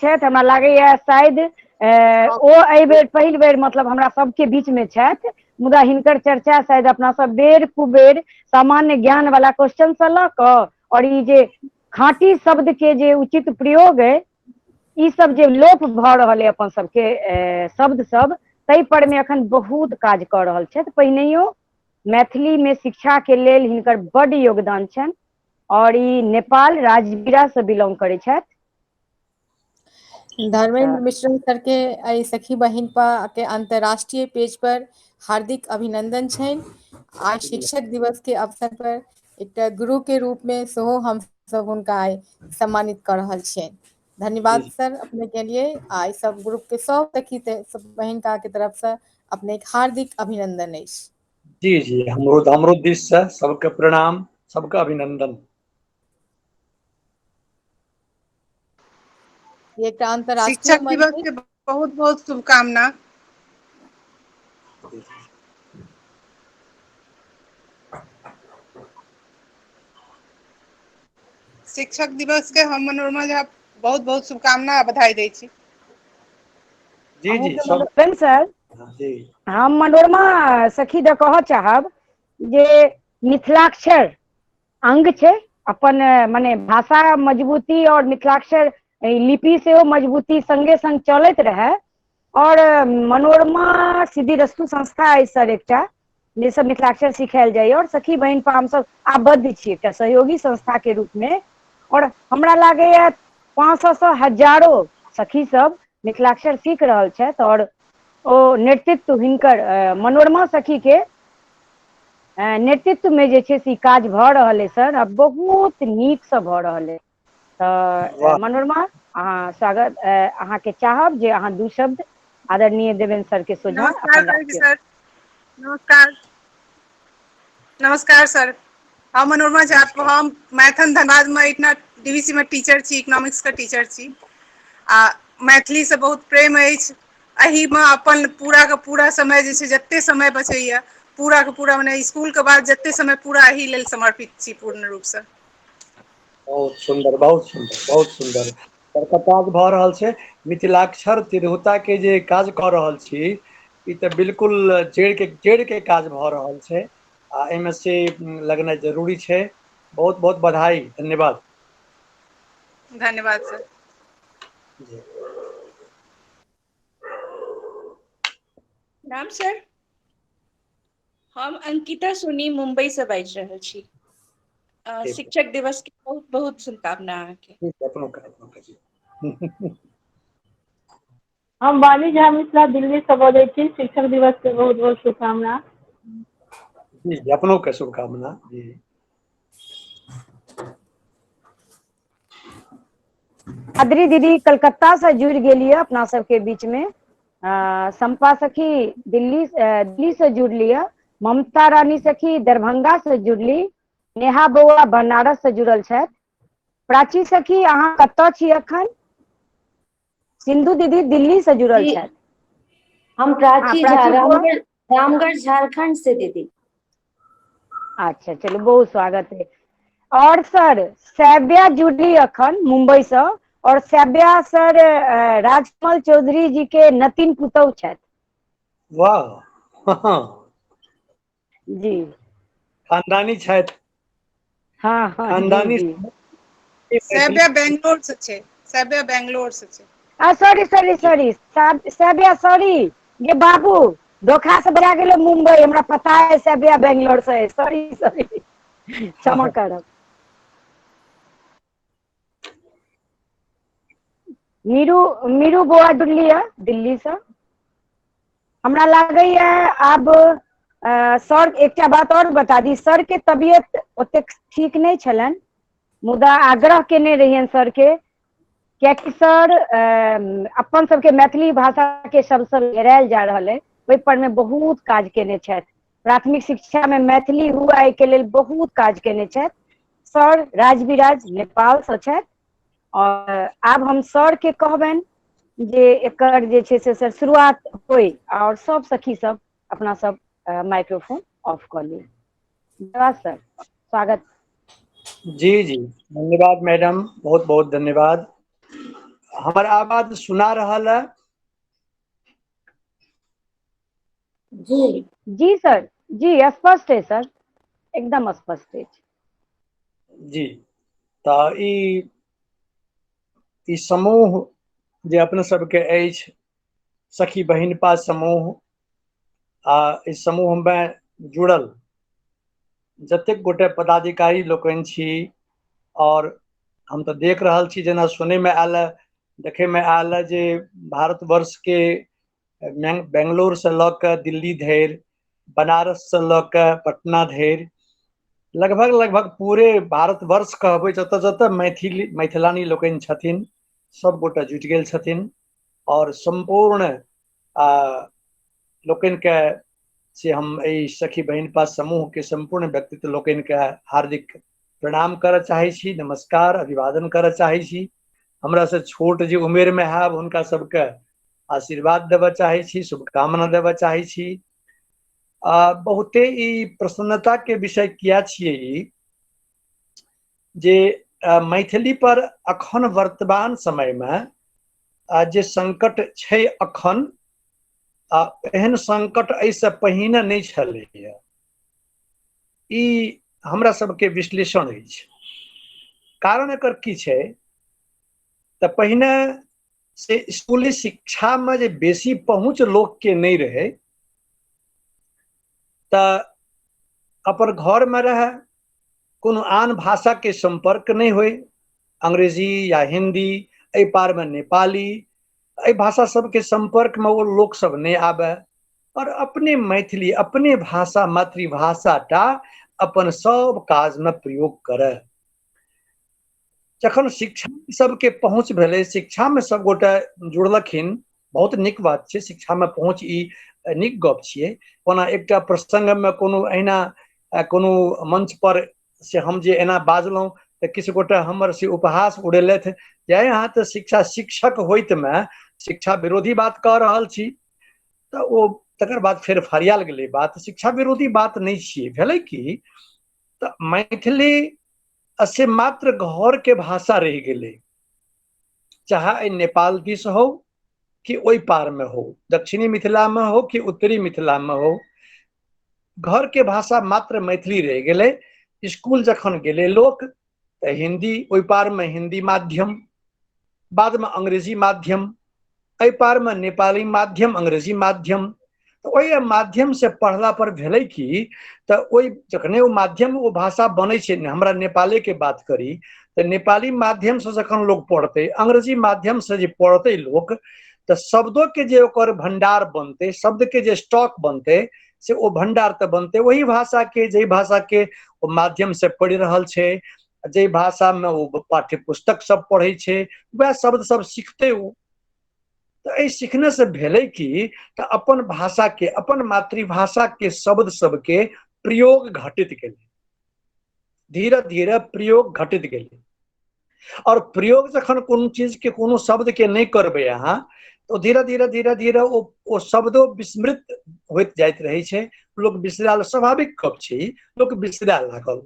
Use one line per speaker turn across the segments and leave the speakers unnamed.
छथि हमरा लागैए शायद ओ एहि बेर पहिल बेर मतलब हमरा सबके बीच में छथि, मुदा हिनकर चर्चा शायद अपना सब बेर कुबेर सामान्य ज्ञान वाला क्वेश्चन से लऽ कऽ और ई जे खाँटी शब्द के जे उचित प्रयोग अइ ई सब जे लोप भऽ रहल अइ अपन सबके शब्द सब ताहि पर में अखन बहुत काज कऽ रहल छथि। पहिनैयो मैथिली में शिक्षा के लेल हिनकर बड्ड योगदान छनि और ई नेपाल राजगिरा से बिलोंग करै छथि।
धर्मेंद्र मिश्र सर के एहि सखी बहिन के अंतर्राष्ट्रीय पेज पर हार्दिक अभिनंदन छनि। आज शिक्षक दिवस के अवसर पर एकटा गुरु के रूप में सेहो हम सब हुनका आइ सम्मानित कर रहल छियनि। धन्यवाद सर अपने के लिए। आई सब ग्रुप के सब सखी सब बहिन के तरफ से अपने के हार्दिक अभिनंदन अछि।
जी जी हमरो दिश से सबके प्रणाम, सबके अभिनंदन।
ये एक अंतर्राष्ट्रीय
शिक्षक दिवस के बहुत बहुत शुभकामना। शिक्षक दिवस के हम मनोरमा झा बहुत बहुत शुभकामना आ बधाई दै छी।
जी जी सब
सर
जी
हम मनोरमा सखी दऽ कहऽ चाहब जे मिथिलाक्षर अंग छै अपन मने भाषा मजबूती और मिथिलाक्षर लिपि सेहो मजबूती संगे संग चलैत रहै और मनोरमा सिद्धिरस्तु संस्था अछि सर एकटा जे सब मिथिलाक्षर सिखायल जाइए और सखी बहिन पर हमसब आबद्ध छी एकटा सहयोगी संस्था के रूप में और हमरा लागैए 500 से हजारो सखी सब मिथिलाक्षर सीख रहल छथि और ओ नेतृत्व हिनकर मनोरमा सखी के नेतृत्व में जे छै से काज भऽ रहल है सर, आ बहुत नीक से भऽ रहल है। तऽ मनोरमा अहाँ स्वागत अहाँके चाहब जे अहाँ दू शब्द आदरणीय देवेंद्र सर के सोझा अपन राखियौ।
सर नमस्कार। नमस्कार सर, हम मनोरमा झा, हम मैथन धनबाद में इतना डीवीसी में टीचर छी, इकोनॉमिक्स के टीचर छी आ मैथिली से बहुत प्रेम अछि। एही में अपन पूरा के पूरा समय जे छै जते समय बचैया पूरा के पूरा मने स्कूल के बाद जते समय पूरा एही लेल समर्पित छी पूर्ण रूप से।
बहुत सुंदर बहुत सुंदर बहुत सुंदर। काज भऽ रहल छै मिथिलाक्षर तिरहुता के जे काज कऽ रहल छी ई तऽ बिल्कुल जड़ के काज भऽ रहल छै आ एहिमे से लगनाइ जरूरी छै। बहुत बहुत बधाई, धन्यवाद।
धन्यवाद सर।
जी
नाम सर? हम अंकिता सोनी मुंबई से बाजि रहल छी। शिक्षक दिवस के बहुत बहुत शुभकामना अहाँके।
हम वाणी झा मिश्रा दिल्ली से बोलै छी, शिक्षक दिवस के बहुत बहुत शुभकामना।
जी अपनों के शुभकामना जी।
अदरी दीदी कलकत्ता से जुड़ि गेलियै अपना सबके बीच में। संपा सखी दिल्ली से जुड़लियै, ममता रानी सखी दरभंगा से जुड़ली, नेहा बौआ बनारस से जुड़ल छथि, प्राची सखी अहाँ कतऽ छी अखन? सिंधु दीदी दिल्ली से जुड़ल छथि।
हम प्राची झा,
प्राची बौआ
रामगढ़ झारखंड से दीदी।
अच्छा चलू बहुत स्वागत है। और सर सैब्या जुड़ली अखन मुंबई से, और सैब्या सर राजकमल चौधरी जी के नतिन पुतौह छथि।
वाह
जी
खानदानी छथि।
हाँ हाँ जी
खानदानी
जी।
सैब्या बेंगलोर से छै, सैब्या बेंगलोर से छै।
सॉरी सैब्या सॉरी गे बाबू धोखा से बजा गेलो मुंबई, हमरा पता है सैब्या बेंगलोर से है, सॉरी क्षमा करब। मीरू बौआ जुड़ली है दिल्ली से। हमरा लागैए आब सर एकटा बात और बता दी, सर के तबियत ओतेक ठीक नहीं छलनि, मुदा आग्रह केने रहियनि सर के, कियाकि सर अपन सबके मैथिली भाषा के शब्द सब हेरायल जा रहल है, ओहि पर में बहुत काज केने छथि। प्राथमिक शिक्षा में मैथिली हुआ एहि के लेल बहुत काज केने छथि। सर राजविराज नेपाल से छथि और आब हम सर के कहबनि जे एकर जे छै से सर शुरुआत होय और सब सखी सब अपना सब माइक्रोफोन ऑफ कर ली। धन्यवाद सर, स्वागत।
जी जी धन्यवाद मैडम, बहुत बहुत धन्यवाद। हमार आवाज सुना रहल है?
जी
जी सर, जी स्पष्ट है सर, एकदम स्पष्ट है।
जी तो ई समूह जे अपने सबके अछि सखी बहिनपा समूह, आ इस समूह में जुड़ल जतेक गोटे पदाधिकारी लोकनि छी, और हम तो देख रहल छी, जेना सुनै में आयल, देखे में आयल जे भारतवर्ष के बेंगलोर से लऽ कऽ दिल्ली धरि, बनारस से लऽ कऽ पटना धरि, लगभग पूरे भारतवर्ष कहबै जतऽ जतऽ मैथिलानी लोकनि छथिन सब गोटे जुटि गेल छथिन, और संपूर्ण लोकनि के से हम एहि सखी बहिनपा समूह के संपूर्ण व्यक्तित्व लोकनि के हार्दिक प्रणाम करऽ चाहै छी, नमस्कार अभिवादन करऽ चाहै छी। हमरा से छोट जे उमेर में हैब हुनका सबके आशीर्वाद देबऽ चाहै छी, शुभकामना देबऽ चाहै छी। बहुते ई प्रसन्नता के विषय किया छियै ई जे मैथिली पर अखन वर्तमान समय में जे संकट छै अखन, एहन संकट एहिसँ पहिने नहीं छलैया। ई हमरा सबके विश्लेषण अछि। कारण एकर की छै तऽ पहिने से स्कूली शिक्षा में जे बेसी पहुँच लोक के नहीं रहे, तऽ अपन घर में रहे, कोनो आन भाषा के संपर्क नहीं होय, अंग्रेजी या हिंदी, एहि पार में नेपाली, एहि भाषा सबके संपर्क में वो लोक सब नहीं आबे, और अपने मैथिली, अपने भाषा, मातृभाषा टा अपन सब काज में प्रयोग करे। जखन शिक्षा सबके पहुँच भेलै, शिक्षा में सब गोटे जुड़लखिन, बहुत नीक बात छै, शिक्षा में पहुँच ई नीक गप छियै। ओना एकटा प्रसंग में कोनो अहिना कोनो मंच पर से हम जे एना बाजलहुँ तऽ किछु गोटे हमर से उपहास उड़ेलथि जे अहाँ तऽ शिक्षक होइत में शिक्षा विरोधी बात कह रहल छी। तऽ ओ तकर बाद फेर फरियाल गेलै बात, शिक्षा विरोधी बात नहीं छियै। भेलै कि तऽ मैथिली से मात्र घर के भाषा रहि गेलै, चाहे नेपाल दिस हो कि ओहि पार में हो, दक्षिणी मिथिला में हो कि उत्तरी मिथिला में हो, घर के भाषा मात्र मैथिली रह गेलै। स्कूल जखन गेलै लोक तऽ हिंदी, ओहि पार में हिंदी माध्यम, बाद में अंग्रेजी माध्यम, एहि पार में नेपाली माध्यम, अंग्रेजी माध्यम। तऽ ओहि माध्यम से पढ़ला पर भेलै कि तऽ ओहि जखने ओ माध्यम ओ भाषा बनै छै, हमरा नेपाले के बात करी तऽ नेपाली माध्यम से जखन लोग पढ़तै, अंग्रेजी माध्यम से जे पढ़तै लोक, तऽ शब्दों के जे ओकर भंडार बनते, शब्द के जे स्टॉक बनते, से ओ भंडार तऽ बनते वही भाषा के, जे भाषा के ओ माध्यम से पढ़ि रहल छै, जे भाषा में वो पाठ्य पुस्तक सब पढ़ै छै, वह शब्द सब सीखते ओ। तो एहि सीखने से भेलै कि तऽ अपन भाषा के, अपन मातृभाषा के शब्द सबके प्रयोग घटित गेलै, धीरे धीरे प्रयोग घटित गेलै। और प्रयोग जखन कोनो चीज के, कोनो शब्द के नहीं करबै अहाँ, तो धीरे धीरे धीरे धीरे ओ शब्दों विस्मृत होइत जाइत रहे छै, लोक बिसराल, स्वाभाविक गप छै, लोक बिसरा लागल।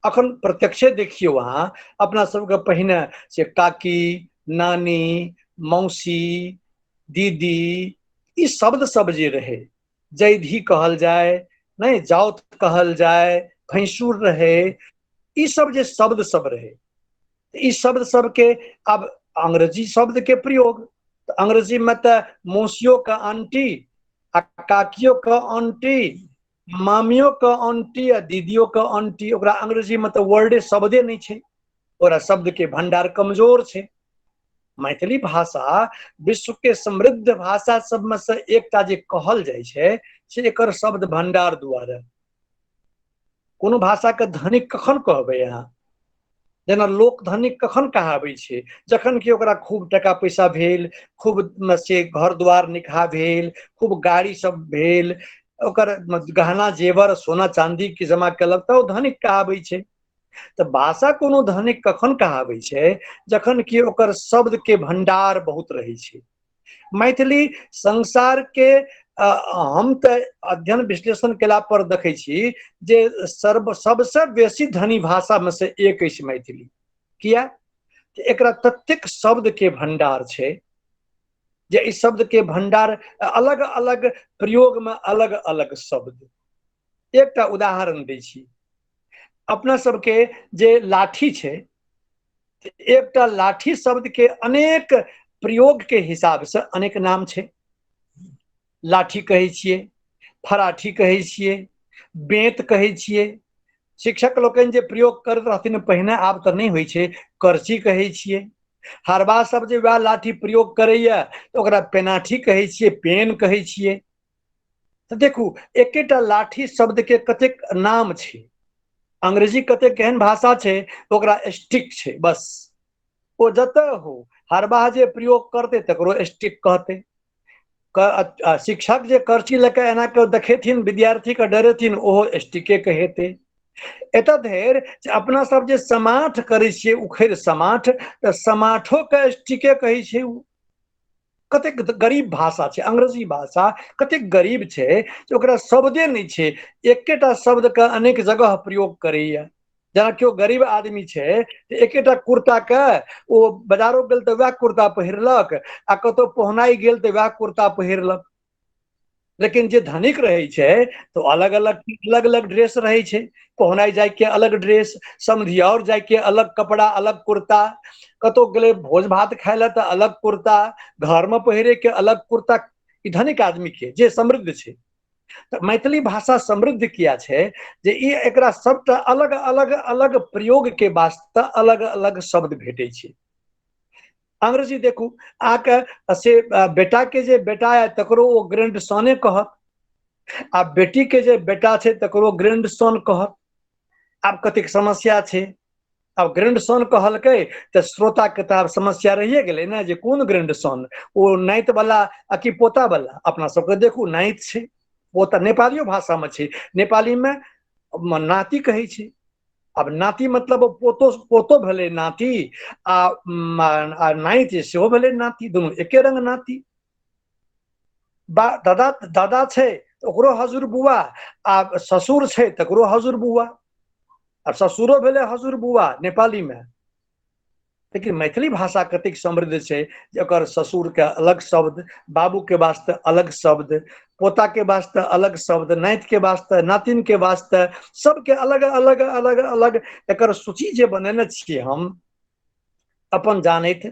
अखन प्रत्यक्षे देखियो अहाँ, अपना सबके पहिने से काकी, नानी, मौसी, दीदी, ई शब्द सब जे रहे, जैधी कहल जाए, नहीं जाउत कहल जाए, भैंसुर रहे, ई सब जे शब्द सब रहे, ई शब्द सबके अब अंग्रेजी शब्द के प्रयोग, तो अंग्रेजी में तो मौसियों का आंटी, काकियों का आंटी, मामियों का आंटी, आ दीदियों का आंटी, ओकरा अंग्रेजी में तो वर्डे शब्दे नहीं छै, ओकरा शब्द के भंडार कमजोर छै। मैथिली भाषा विश्व के समृद्ध भाषा सब में से एकटा जे कहल जाइ छै, से एकर शब्द भंडार द्वारा। कोनो भाषा के धनिक कखन कहबै अहाँ? जेना लोक धनिक कखन कहाबै छै? जखन कि ओकरा खूब टका पैसा भेल, खूब से घर द्वार निकहा भेल, खूब गाड़ी सब भेल, ओकर गहना जेवर सोना चांदी के जमा केलक, तऽ ओ धनिक कहाबै छै। तऽ भाषा कोनो धनिक कखन कहाबै छै? जखन कि ओकर शब्द के भंडार बहुत रहे छै। मैथिली संसार के हम तऽ अध्ययन विश्लेषण केला पर देखै छी जे सबसे बेसी धनी भाषा में से एक अछि मैथिली। किया एकरा ततेक शब्द के भंडार छे जे इस शब्द के भंडार अलग अलग प्रयोग में अलग अलग शब्द। एकटा उदाहरण दै छी, अपना सबके जे लाठी छे, एकटा लाठी शब्द के अनेक प्रयोग के हिसाब से अनेक नाम छे। लाठी कहे छिए, फराठी कहे छिए, बेंत कहे छिए। शिक्षक लोकनि जे प्रयोग करैत रहथिन पहिने, आब तऽ नहीं होइ छै, करची कहे छिए। हरबा सब जे वह लाठी प्रयोग करैया तऽ ओकरा पेनाठी कहे छिए, पेन कहे छिए। तऽ देखू एकेटा लाठी शब्द के कतेक नाम छै। अंग्रेजी कतेक एहन भाषा छै ओकरा स्टिक छै, बस ओ जतऽ हो हरबा जे प्रयोग करते तकरो स्टिक कहते। शिक्षक जे करची लेके एना के देखेथिन विद्यार्थी के डरेथिन, ओहो स्टिके कहेते। एतऽ धरि अपना सब जे समाठ करै छिए, उखैड़ समाठ, तऽ समाठो के स्टिके कहै छै। कतेक गरीब भाषा छै अंग्रेजी भाषा, कतेक गरीब छै जे ओकरा शब्दे नहीं छै, एकेटा शब्द के अनेक जगह प्रयोग करैया। जेना केओ गरीब आदमी छै तऽ एकेटा कुर्ता के ओ बाजारो गेल तऽ वह कुर्ता पहिरलक, आ कतौ पहुनाई गेल तऽ वह कुर्ता पहिरलक। लेकिन जे धनिक रहे छै तो अलग अलग अलग अलग ड्रेस रहे छै। पहुनाई जाय के अलग ड्रेस, समधियौर जाय के अलग कपड़ा, अलग कुर्ता, कतौ गेले भोज भात खाय ले तऽ अलग कुर्ता, घर में पहिरे के अलग कुर्ता। ई धनिक आदमी के जे समृद्ध छै। तऽ मैथिली भाषा समृद्ध किया छै जे ई एकरा सबटा अलग अलग अलग प्रयोग के वास्ते अलग अलग शब्द भेटै छै। अंग्रेजी देखू, आके से बेटा के जे बेटा है तकरो ओ ग्रैंड सने कहत, आ बेटी के जे बेटा छै तकरो ग्रैंड सन कहत। आब कतेक समस्या छै, अब ग्रैंड सन कहलकै तऽ श्रोता के तऽ समस्या रहिए गेलै ने, जे कोन ग्रैंड सन, ओ नाइत वाला आ कि पोता वाला। अपना सबके देखू नाइत छै, पोता नेपालियो भाषा में छै, नेपाली में नाती कहै छै। अब नाती मतलब पोतो पोतो भेलै नाती, आ नाइत सेहो भेलै नाती, दुनू एके रंग नाती। दादा दादा छै तऽ ओकरो हजूर बुआ, आ ससुर छै तकरो हजूर बुआ, आ ससुरो भेलै हजूर बुआ नेपाली में। लेकिन मैथिली भाषा कतेक समृद्ध छै जे ओकर ससुर के अलग शब्द, बाबू के वास्ते अलग शब्द, पोता के वास्ते अलग शब्द, नाइत के वास्ते, नातिन के वास्ते, सबके अलग अलग अलग अलग एकर सूची जे बनेने छियै हम अपन जानैत।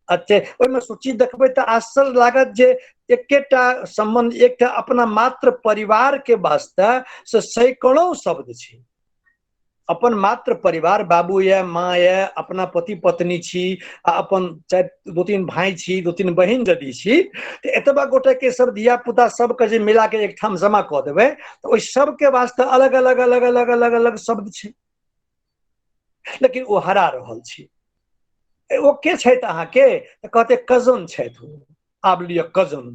अच्छे ओहिमे सूची देखबै तऽ आश्चर्य लागत जे एकेटा संबंध, एकटा अपना मात्र परिवार के वास्ते से सैकड़ों शब्द छै। अपन मात्र परिवार, बाबू ये, माँ ये, अपना पति पत्नी छी, आ अपन दो तीन भाई छी, दो तीन बहिन यदि छी, तो एतबा गोटे के सब धिया पुता सबके जे मिला के एक ठाम जमा कऽ देबै तऽ ओहि सबके वास्ते अलग अलग अलग अलग अलग अलग शब्द छै। लेकिन ओ हरा रहल छै। ओ के छथि अहाँके तऽ कहते कजन छथि। आब लिअ कजन,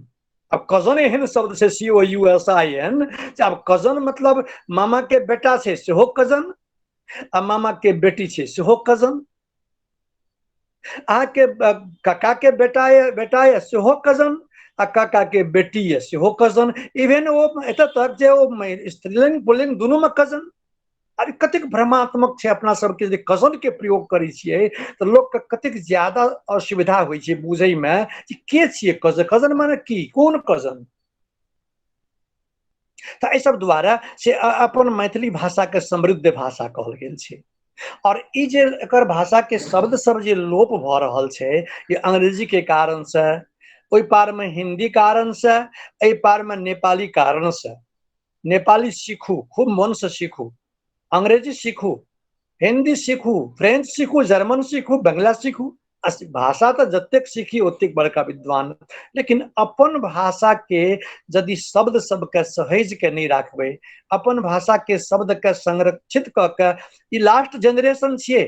अब कजन एहन शब्द छै COUSIN, आब कजन मतलब मामा के बेटा छै सेहो कजन, आ मामा के बेटी छै सेहो कजन, अहाँके काका के बेटा ये सेहो कजन, आ काका के बेटी ये सेहो कजन। इवन वो एतऽ तक जे ओ स्त्रीलिंग पुल्लिंग दुनू में कजन। अरे कतेक भ्रमात्मक छै अपना सबके जे कजन के प्रयोग करै छियै तऽ लोक के कतेक ज्यादा असुविधा होइ छै बुझै में कि के छियै कजन, कजन माने की, कोन कजन। तऽ एहि सब द्वारा से अपन मैथिली भाषा के समृद्ध भाषा कहल गेल छै। और ई जे एकर भाषा के शब्द सब जे लोप भऽ रहल छै, ये अंग्रेजी के कारण से, ओहि पार में हिंदी कारण से, एहि पार में नेपाली कारण से। नेपाली सीखू, खूब मन से सीखू, अंग्रेजी सीखू, हिंदी सीखू, फ्रेंच सीखू, जर्मन सीखू, बंगला सीखू। भाषा तो जतेक सीखी ओतेक बड़का विद्वान। लेकिन अपन भाषा के यदि शब्द सबके सहेज के नहीं राखबै, अपन भाषा के शब्द के संरक्षित क के, ई लास्ट जेनरेशन छियै।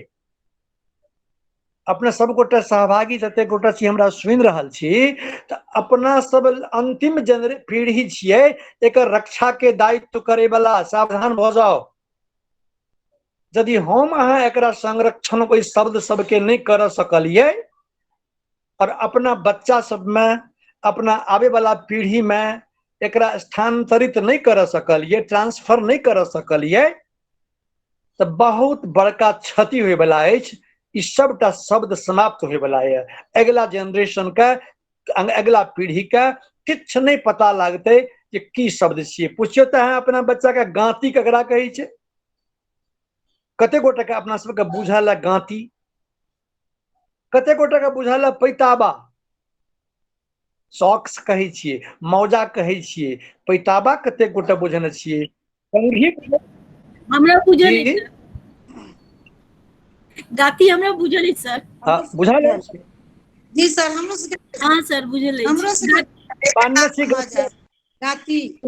अपने सब गोटे सहभागी जते गोटे छी हमरा सुनि रहल छी, तऽ अपना सब अंतिम पीढ़ी छियै एकर रक्षा के दायित्व करे वाला, सावधान भऽ जाओ। यदि हम अहाँ एकरा संरक्षण ओहि शब्द सबके नहीं कर सकलिए और अपना बच्चा सब में, अपना आवे वाला पीढ़ी में एकरा स्थानांतरित नहीं कर सकलिए, ट्रांसफर नहीं कर सकलिए, तो बहुत बड़का क्षति होय वाला अछि। ई सबटा शब्द समाप्त होए वाला है। अगला जनरेशन का अगला पीढ़ी का किछ नहीं पता लागते कि की शब्द छिए। पूछियो त अहाँ अपना बच्चा का गांती ककरा कहै छै? कते गोटे के अपना सबके बुझल है गांती, कते गोटे के बुझल है पैताबा। सॉक्स कहै छिए, मौजा कहै छिए, पैताबा कते गोटे बुझने छिए। संगीत
हमरा बुझल है
जी
सर, गाती हमरा बुझल है सर।
हाँ बुझल है।
जी सर, हमरो से
हाँ सर बुझल है।
हमरो से
बांधने छी गाती।
गाती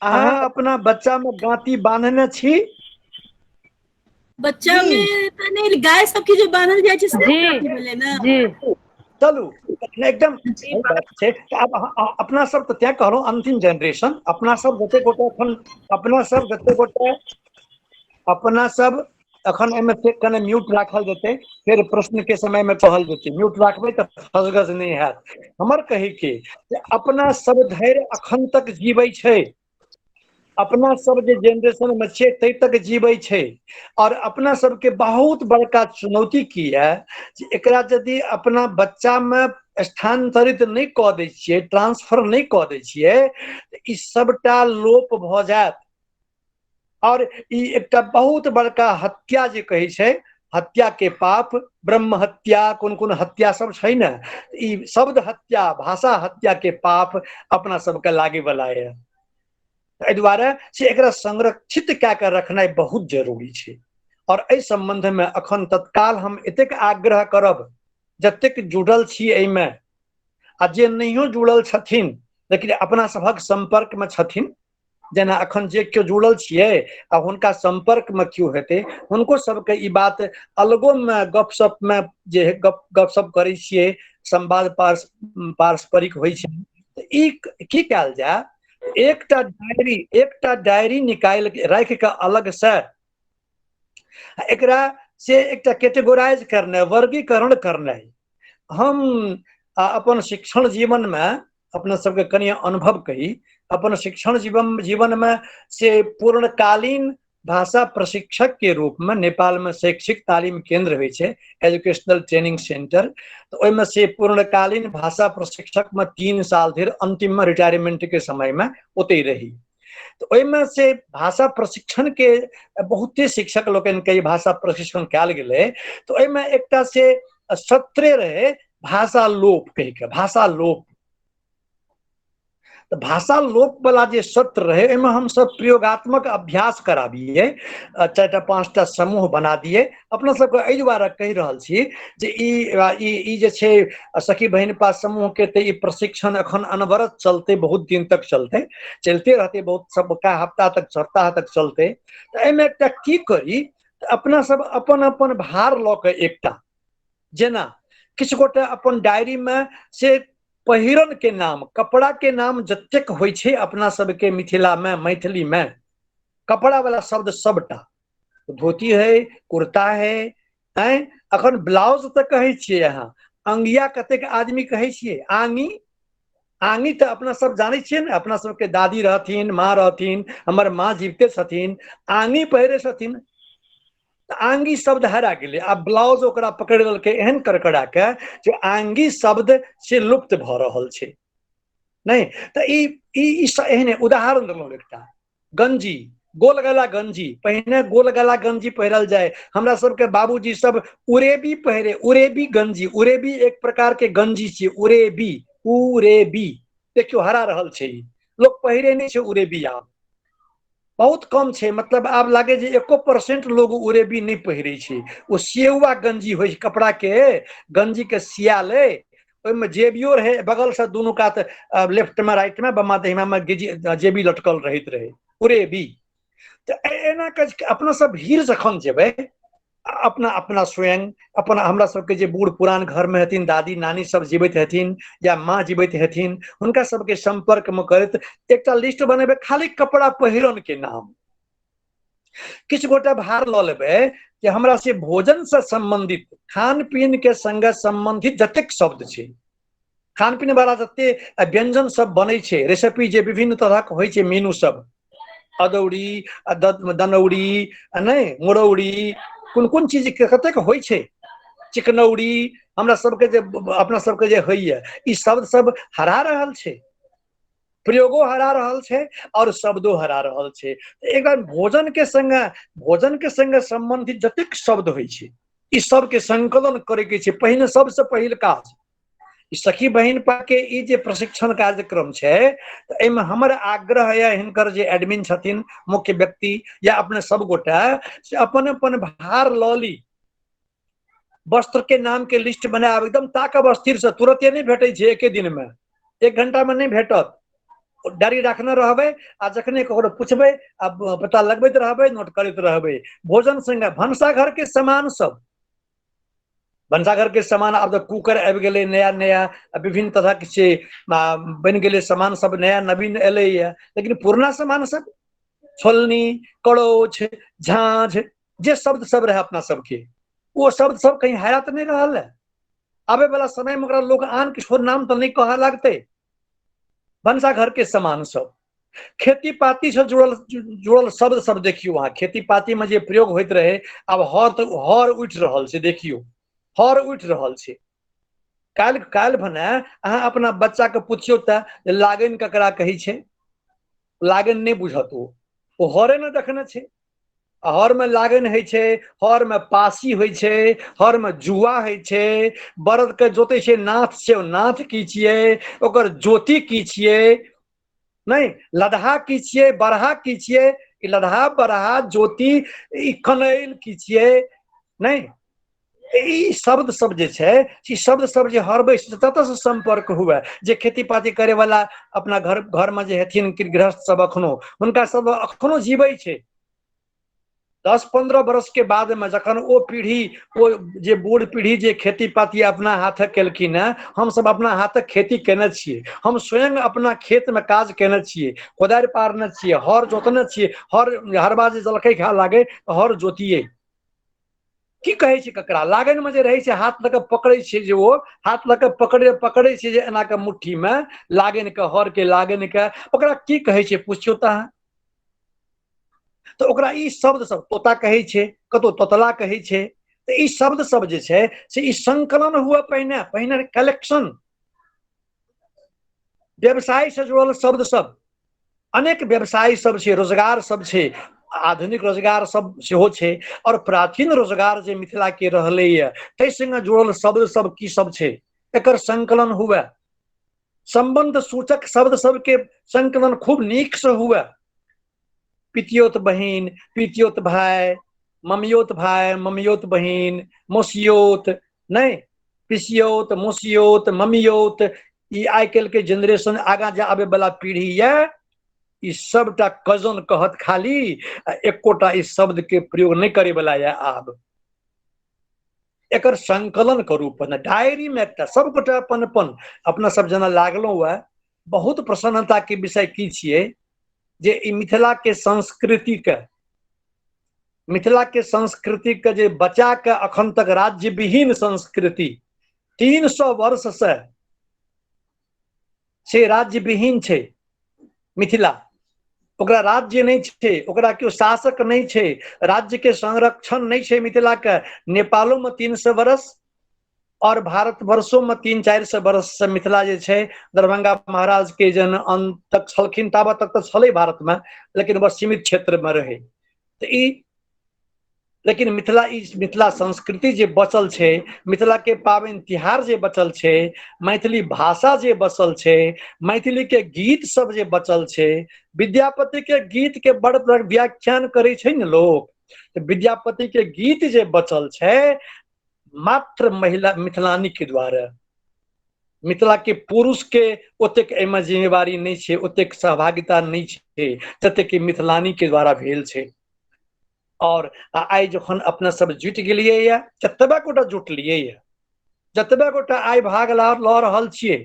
अहाँ अपना बच्चा में गांती बांधने छी?
बच्चा में तो नहीं, गाय सबके जो बांधल जाय छै से गाती भेलै ना।
जी
चलू एकदम सही बात छै। आब अपना सब तो त्या कहलो अंतिम जनरेशन, अपना सब जते गोटे अखन अपना सब जते गोटे अपना सब अखन एमे से कने म्यूट राखल जेतै, फिर प्रश्न के समय में कहल जेतै। म्यूट राखबै त फसगस नहीं हैत। हमर कहे के अपना सब धैर्य अखन तक जीवै छै, अपना सब जे जनरेशन में छै तै तक जीवै छै। और अपना सबके बहुत बड़का चुनौती की है जे एकरा यदि अपना बच्चा में स्थानांतरित नहीं कऽ दै छियै, ट्रांसफर नहीं कऽ दै छियै, ई सबटा लोप भऽ जायत। और ई एकटा बहुत बड़का हत्या जे कहै छै, हत्या के पाप, ब्रह्म हत्या, कोन कोन हत्या सब छै ने, ई शब्द हत्या, भाषा हत्या के पाप अपना सबके लागे वाला है। एहि दुआरे से एकरा संरक्षित कए के रखनाइ बहुत जरूरी छै। और एहि संबंध में अखन तत्काल हम एतेक आग्रह करब, जतेक जुड़ल छी एहिमे आ जे नहियो जुड़ल छथिन लेकिन अपना सभक संपर्क में छथिन, जेना अखन जे केओ जुड़ल छियै आ हुनका संपर्क में केओ हेतै, हुनको सबके ई बात अलगो में गपशप में जे गपशप करै छियै, संवाद पारस्परिक होइ छै, ई की कयल जाय, एकटा डायरी निकाल के राख के अलग से एकरा से एकटा कैटेगोराइज करना, वर्गीकरण करना। हम अपन शिक्षण जीवन में अपना सबके कनि अनुभव कही, अपन शिक्षण जीवन में से पूर्णकालीन भाषा प्रशिक्षक के रूप में नेपाल में शैक्षिक तालीम केंद्र होइ छै, एजुकेशनल ट्रेनिंग सेंटर, तो ओहिमे से पूर्णकालीन भाषा प्रशिक्षक में 3 साल धरि अंतिम में रिटायरमेंट के समय में ओते रही। तो ओहिमे से भाषा प्रशिक्षण के बहुते शिक्षक लोकन के भाषा प्रशिक्षण कयल गेलै। तो ओहिमे एकटा से सत्रे रहे भाषा लोप कहि के, भाषा लोप। तो भाषा लोप वाला जे सत्र रहे, एहिमे हम सब प्रयोगात्मक अभ्यास कराबिए, 4टा 5टा समूह बना दिए। अपना सबके एहि दुआरे कहि रहल छी जे ई जे छै सखी बहिन पास समूह के ते ई प्रशिक्षण अखन अनवरत चलते, बहुत दिन तक चलते, चलते रहते, बहुत सबका हफ्ता तक सप्ताह तक चलते। तो एहिमे एकटा की करी, अपना सब अपन अपन भार लऽ के एकटा, जेना किछु गोटे अपन डायरी में से पहिरन के नाम, कपड़ा के नाम जतेक होइ छै अपना सबके मिथिला में, मैथिली में, कपड़ा वाला शब्द सबटा, धोती है, कुर्ता है, अखन ब्लाउज तक कहै छियै अहाँ, अंगिया कतेक आदमी कहै छियै, आंगी। आंगी तो अपना सब जानै छियै ने, अपना सबके दादी रहथिन, माँ रहथिन, हमर माँ जीवते छथिन, आंगी पहिरे छथिन। आंगी शब्द हरा गेलै, आ ब्लाउज ओकरा पकड़ लेलकै एहन करकड़ा के जे आंगी शब्द से लुप्त भऽ रहल छै। नहीं तो ई एहने उदाहरण देलहुँ एकटा। गंजी, गोल गला गंजी, पहिने गोल गला गंजी पहिरल जाए, हमरा सबके बाबूजी सब उरेबी पहिरे, उरेबी गंजी, उरेबी एक प्रकार के गंजी छियै, उरेबी, उरेबी देखियो हरा रहल छै, लोग पहिरे नहीं छै उरेबी, आब बहुत कम छै, मतलब आब लागे जे 1% लोग उरेबी नहीं पहिरे छै। ओ सियौआ गंजी होइ छै, कपड़ा के गंजी के सिया ले, ओहिमे जेबियो रहे बगल से दुनू कात, लेफ्ट में राइट में, बमा दहिमा में जेबी लटकल रहैत रहे, उरेबी। तो एना के अपना सब भीड़ जखन जेबै, अपना अपना स्वयं अपन हमरा सबके जे बूढ़ पुरान घर में हथिन, दादी नानी सब जीवित हथिन या माँ जीवित हथिन, हुनका सबके संपर्क में करैत एकटा लिस्ट बनेबै खाली कपड़ा पहिरन के नाम। किछु गोटे भार लऽ लेबै कि हमरा से भोजन से संबंधित, खान पीन के संगे संबंधित जतेक शब्द छै, खान पीन वाला जते व्यंजन सब बनै छै, रेसिपी जे विभिन्न तरहक होइ छै, मेनू सब, अदौड़ी, दनौड़ी, नहीं मुरौड़ी, कोन कोन चीज के कतेक होइ छै, चिकनौरी, हमरा सबके जे अपना सबके जे होइए, ई शब्द सब हरा रहल छै, प्रयोगो हरा रहल छै और शब्दो हरा रहल छै। एकदम भोजन के संगे संबंधित जतेक शब्द होइ छै, ई सबके संकलन करे के छै। पहिने सबसे पहिल काज ई सखी बहिन के ई जे प्रशिक्षण कार्यक्रम छै, तो एहिमे हमर आग्रह है हिनकर जे एडमिन छथिन, मुख्य व्यक्ति या अपने सब गोटा से अपन अपन भार लऽ ली, वस्त्र के नाम के लिस्ट बनाब, एकदम ताकब स्थिर से, तुरंते नहीं भेटे छै, एके दिन में 1 घंटा में नहीं भेटत। डायरी रखने रहबै आ जखने ककरो पूछबै आ पता लगबैत रहबै, नोट करैत रहबै। भोजन संगे भनसाघर के सामान सब, भनसाघर के सामान, अब तो कुकर आबि गेलै नया नया, विभिन्न तरह के से बनि गेलै सामान सब, नया नवीन एलै है, लेकिन पुरना सामान सब, छोलनी, कड़ोछ, झाँझ, जे शब्द सब रहे अपना सबके, वो शब्द सब कहीं हरा तो नहीं रहल है। आबे वाला समय में ओकरा लोग आन किछो नाम तो नहीं कह लगते। भनसाघर के सामान सब, खेती पाती से जुड़ल शब्द सब देखियो, वहां खेती पाती में जे प्रयोग होइत रहे, अब हर उठि रहल छै, देखियो हर उठि रहल छै। काल्हि भने अहाँ अपना बच्चा के पूछियो त लागन ककरा कहै छै, लागन नहीं बुझत, ओ हरे न देखने छै। हर में लागन है छै, हर में पासी होइ छै, हर में जुआ है छै, बरद के जोते छै नाथ छै, नाथ की छियै, ओकर ज्योति की छियै, नहीं लदहा की छियै, बरहा की छियै, ई लदहा बरहा ज्योति, ई कनैल की छियै, नहीं ई शब्द सब जे छै, ई शब्द सब जे हरबै तत से संपर्क हुए। जे खेती पाती करे वाला अपना घर में जे हेथिन गृहस्थ सब, अखनो हुनका सब अखनो जीवै छै। 10-15 बरस के बाद में जखन ओ पीढ़ी, ओ जे बूढ़ पीढ़ी जे खेती पाती अपना हाथक केलखिन है, हम सब अपना हाथक खेती केने छियै, हम स्वयं अपना खेत में काज केने छियै, कोदारि पारने छियै, हर जोतने छियै, हरबा जे जलखै खाय लागे हर जोतियै। की कहै छै ककरा, लागन में जे रहै छै, हाथ लऽ के पकड़ै छै, जे ओ हाथ लऽ के पकड़ै छै जे एना के मुट्ठी में लागन के, हर के लागन के, ओकरा की कहै छै पूछियो त अहाँ। तो ओकरा ई शब्द सब तोता कहै छै, कतौ तोतला कहै छै। तो ई शब्द सब जे छै से ई संकलन हुआ, पहिने कलेक्शन, व्यवसाय से जुड़ल शब्द सब, अनेक व्यवसाय सब छै, रोजगार सब छै, आधुनिक रोजगार सब सेहो छै, और प्राचीन रोजगार जे मिथिला के रहलै है, तै संगे जुड़ल शब्द सब की सब छै, एकर संकलन हुए। संबंध सूचक शब्द सबके संकलन खूब नीक से हुए। पितियोत बहिन, पितियोत भाई, ममियोत भाई, ममियोत बहिन, मौसियोत, नहीं पिसियोत, मौसियोत, ममियोत, ई आइ काल्हि के जनरेशन, आगा जे आबे वाला पीढ़ी है, ई सबटा कजन कहत खाली, एकोटा ई शब्द के प्रयोग नहीं करे वाला है। आब एकर संकलन करू, अपन डायरी में एकटा सब गोटा अपन अपना सब जना लागलो हुआ। बहुत प्रसन्नता के विषय की छियै जे ई मिथिला के संस्कृति के जे बचा के अखन तक राज्य विहीन संस्कृति, 300 वर्ष से राज्य विहीन छै मिथिला, ओकरा राज्य नहीं छै, ओकरा केओ शासक नहीं छै, राज्य के संरक्षण नहीं छै मिथिला के। नेपालो में 300 वर्ष और भारत वर्षों में 300-400 वर्ष से मिथिला जे छै, दरभंगा महाराज के जन अंत तक छलखिन, ताबत तक तो छलै भारत में, लेकिन बस सीमित क्षेत्र में रहे। तो ई लेकिन मिथिला संस्कृति जे बचल छै, मिथिला के पाबनि तिहार जे बचल छै, मैथिली भाषा जे बचल छै, मैथिली के गीत सब जे बचल छै, विद्यापति के गीत के बड़ व्याख्यान करे छै ने लोग, तो विद्यापति के गीत जे बचल छै मात्र महिला मिथिलानी के द्वारा। मिथिला के पुरुष के ओतेक एहिमे जिम्मेवारी नहीं छै, ओतेक सहभागिता नहीं छै जतेक कि मिथिलानी के द्वारा भेल छै। और आई जखन अपना सब जुट गेलियै या, जतबे गोटा जुटलियै या, जतबे गोटा आई भाग लऽ रहल छियै,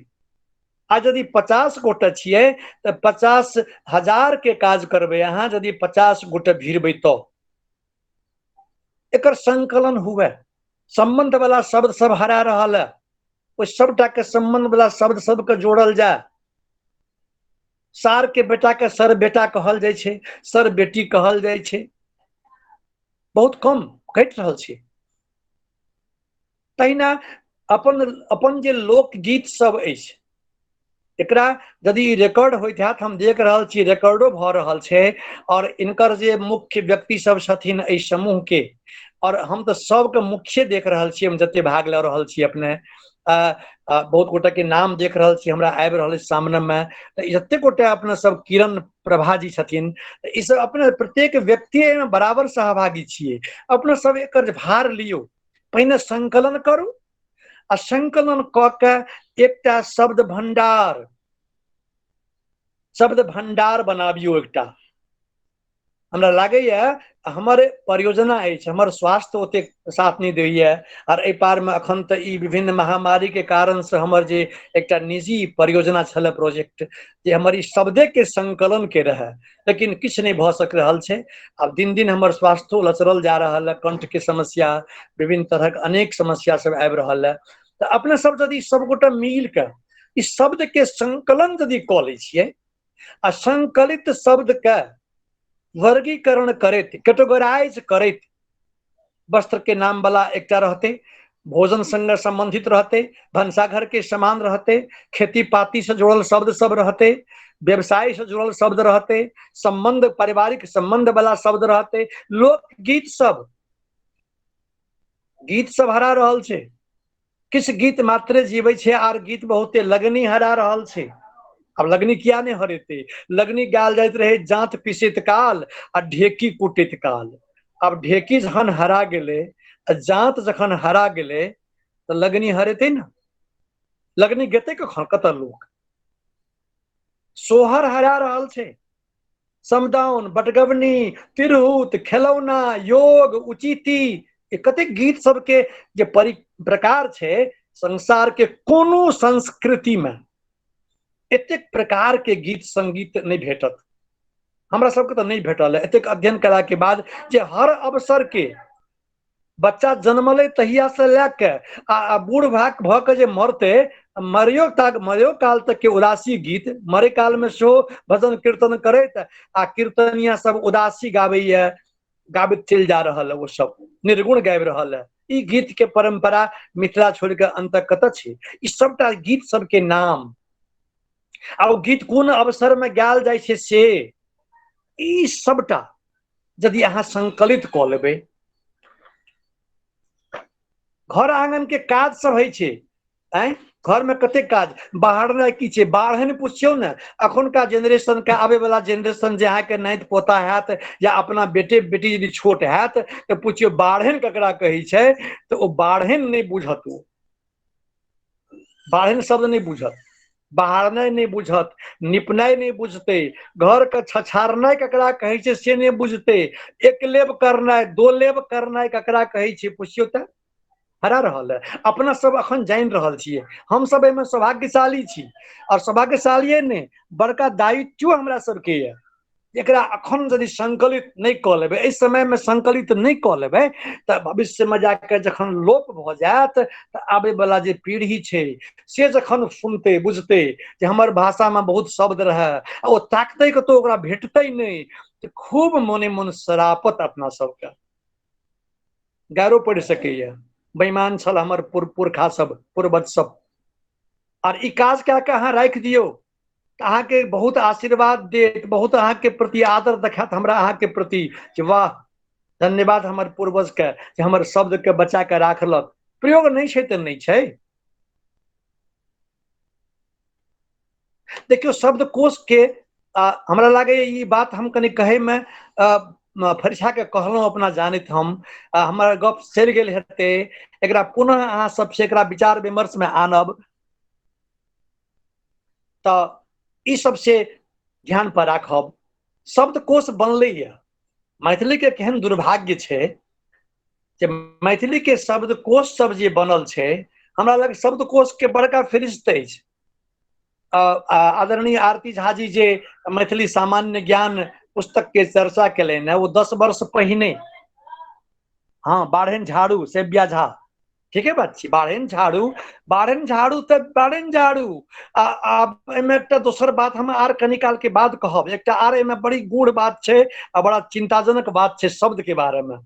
आज यदि 50 गोटा छियै तो 50,000 के काज करबै अहाँ, यदि 50 गोटा भिड़बै तो एकर संकलन हुए। संबंध वाला शब्द सब हरा रहल है, ओ सबटा के संबंध वाला शब्द सबके जोड़ल जाए। सार के बेटा के सर बेटा कहल जाय छै, सर बेटी कहल जाय छै, बहुत कम घटि रहल छै। तहिना अपन अपन जे लोकगीत सब अछि एकरा यदि रिकॉर्ड होइत हैत, हम देख रहल छी रिकॉर्डो भऽ रहल छै, और इनकर जे मुख्य व्यक्ति सब छथिन एहि समूह के, और हम तो सबके मुख्य देख रहल छी, हम जते भाग ले रहल छी अपने बहुत गोटे के नाम देख रहल छी हमरा आबि रहल सामने में, जते गोटे अपने सब किरण प्रभा जी छथिन, ई सब अपने प्रत्येक व्यक्ति में बराबर सहभागी छियै। अपने सब एकर भार लियो, पहिने संकलन करू आ संकलन क के एकटा शब्द भंडार बनाबियो। एकटा हमरा लागैया हमर परियोजना अछि, हमर स्वास्थ्य ओते साथ नहीं दैया, और एहि पार में अखन तऽ ई विभिन्न महामारी के कारण से हमर जे एकटा निजी परियोजना छल प्रोजेक्ट, जे हमर ई शब्दे के संकलन के रहे, लेकिन किछु नहीं भऽ सक रहल छै। अब दिन दिन हमर स्वास्थ्य लचरल जा रहल है, कंठ के समस्या, विभिन्न तरह के अनेक समस्या सब आबि रहल है। तो अपने सब यदि सब गोटे मिल के इस शब्द के संकलन यदि कऽ लै छियै, आ संकलित शब्द के वर्गीकरण करैत, कैटेगराइज करैत, वस्त्र के नाम वाला एकटा रहते, भोजन संग संबंधित रहते, भंसाघर के समान रहते, खेती पाती से जुड़ल शब्द सब रहते, व्यवसाय से जुड़ल शब्द रहते, संबंध पारिवारिक संबंध वाला शब्द रहते, लोकगीत सब, गीत सब हरा रहल छै। किस गीत मात्रे जीवे छे, आर गीत बहुते लगनी हरा रहल छे। अब लगनी किया नहीं हरेते, लगनी गाल जाइत रहे जांत पिसैत काल आ ढेकी कुटैत काल। अब ढेकी जखन हरा गेले, जांत जखन हरा गेले, तो लगनी हरेते ना, लगनी गेते कखन, कतऽ लोक। सोहर हरा रहल छे, समदाउन, बटगवनी, तिरहुत, खेलौना, योग, उचिति, कते गीत सबके जे प्रकार छे, संसार के कोनो संस्कृति में एतेक प्रकार के गीत संगीत नहीं भेटत, हमरा सबके तो नहीं भेटल है। एतेक अध्ययन कला के बाद जे हर अवसर के बच्चा जन्मले तहिया से लैके आ बूढ़ भाग भ के जे मरते, मरियो काल तक के उदासी गीत, मरे काल में सेहो भजन कीर्तन करैत आ कीर्तनिया सब उदासी गाबैया, गाबित चल जा रहल है, वो सब निर्गुण गाबि रहल है। ई गीत के परंपरा मिथिला छोड़ के अंत कतऽ छै? ई सबटा गीत सबके नाम आ ओ गीत कोन अवसर में गायल जाइ छै से ई सबटा यदि अहाँ संकलित कऽ लेबै, घर आंगन के काज सब होइ छै, घर में कते काज, बाहर की छै, बाढ़नि पुछियो ने, अखुनका जेनरेशन के आबे वाला जेनरेशन जे अहाँ के नाति पोता हैत, या अपना बेटे बेटी यदि छोट हैत तो पूछियो बाढ़नि ककरा कहै छै, तो ओ बाढ़नि नहीं बुझत, ओ बाढ़नि शब्द नहीं बुझत, बहारनाइ नहीं बुझत, निपनाइ नहीं बुझते, घर के छछारनाइ ककरा कहै छै से नहीं बुझते, एक लेब करनाइ, दो लेब करनाइ ककरा कहै छै पूछियो त। हरा रहल है, अपना सब अखन जान रहल छियै, हम सब एमे सौभाग्यशाली छी, और सौभाग्यशालिये ने बड़का दायित्व हमरा सबके ये। एकरा अखन यदि संकलित नहीं कऽ लेबै, इस समय में संकलित नहीं कऽ लेबै, तऽ भविष्य में जाके जखन लोप भऽ जायत, तऽ आबे वाला जे पीढ़ी छै से जखन सुनते बुझते जे हमर भाषा में बहुत शब्द रहे, ओ ताकते कतौ ओकरा भेटते नहीं, तऽ खूब मोने मन सरापत अपना सबके, गारो पड़ि सकैया। बेईमान छल हमर पुरखा सब, पूर्वज सब, और ई काज कऽ के अहाँ राखि दियौ, अहाँ के बहुत आशीर्वाद देत, बहुत अहाँ के प्रति आदर देखात हमरा अहाँ के प्रति, कि वाह धन्यवाद हमर पूर्वज के जे हमर शब्द के बचा के राखलक। प्रयोग नहीं छै तऽ नहीं छै। देखियो शब्दकोश के हमरा लागे ई बात हम कनी कहे में फरिछा के कहलहुं अपना जानैत, हम हमारा गप चलि गेल हेतै, एकरा पुनः अहाँ सबसे एकरा विचार विमर्श में आनब, तऽ ई सबसे ध्यान पर राखब। शब्दकोश बनलै है, मैथिली के केहन दुर्भाग्य छै जे मैथिली के शब्दकोश सब जे बनल छै, हमरा लग शब्दकोश के बड़का फरिश्त अछि। आदरणीय आरती झा जी जे मैथिली सामान्य ज्ञान पुस्तक के चर्चा केलनि है, वो 10 वर्ष पहिने, हाँ बाढ़नि झाड़ू सेव्या झा, ठीके बात छै, बाढ़नि झाड़ू तऽ बाढ़नि झाड़ू। आब एहिमे एकटा दोसर बात हम आर कनी काल के बाद कहब, एकटा आर एहिमे बड़ी गूढ़ बात छै आ बड़ा चिंताजनक बात छै शब्द के बारे में।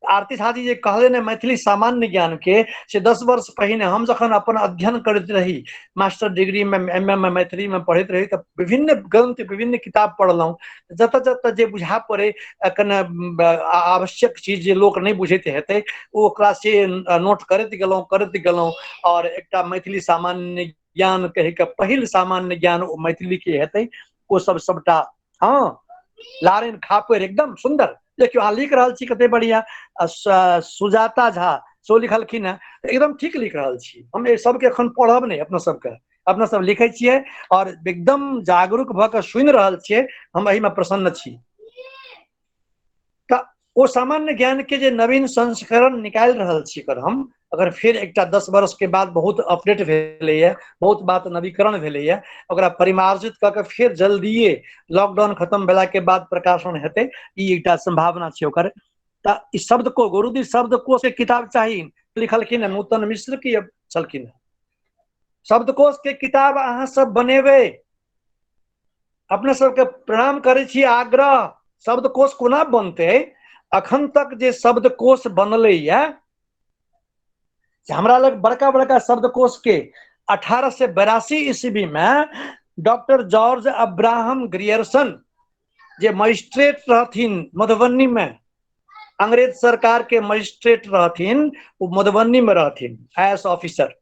आरती साजी जे कहले ने मैथिली सामान्य ज्ञान के से 10 वर्ष पहिने हम जखन अपन अध्ययन करैत रही मास्टर डिग्री में MM में मैथिली में पढ़ैत रही त विभिन्न ग्रंथ विभिन्न किताब पढ़लहुँ जतऽ जतऽ जे बुझा पड़े कने आवश्यक चीज जे लोक नहीं बुझैत हेतै ओकरा से नोट करैत गेलहुँ और एकटा मैथिली सामान्य ज्ञान कहे के पहिल सामान्य ज्ञान मैथिली के हेतै ओ सबटा हाँ लारेन खापेर एकदम सुंदर देखियो अहाँ लिख रहल छी कते बढ़िया सुजाता झा सो लिखलखिन है एकदम ठीक लिख रहल छी हम सबके एखन पढ़ब नहीं अपना सब लिखे छियै और एकदम जागरूक भ के सुनि रहल छियै हम एही में प्रसन्न छी त ओ सामान्य ज्ञान के जे नवीन संस्करण निकाल रहल छी कर हम अगर फिर एकटा 10 वर्ष के बाद बहुत अपडेट भेलैया बहुत बात नवीकरण भेलैया ओकरा परिमार्जित क के फिर जल्दीए लॉकडाउन खत्म भेला के बाद प्रकाशन हेतै ई एकटा संभावना छै ओकर त ई शब्द को गुरुजी शब्दकोश के किताब चाही लिखलखिन नूतन मिश्र की छलखिन शब्दकोश के किताब अहाँ सब बनेबै अपने सबके प्रणाम करै छी आग्रह शब्दकोश कोना बनतै अखन तक जे शब्दकोश बनलैया हमरा लग बड़का बड़का शब्दकोश के 1882 ईस्वी में डॉक्टर जॉर्ज अब्राहम ग्रियर्सन जे मजिस्ट्रेट रहथिन मधुबनी में अंग्रेज सरकार के मजिस्ट्रेट रहथिन वो मधुबनी में रहथिन IAS ऑफिसर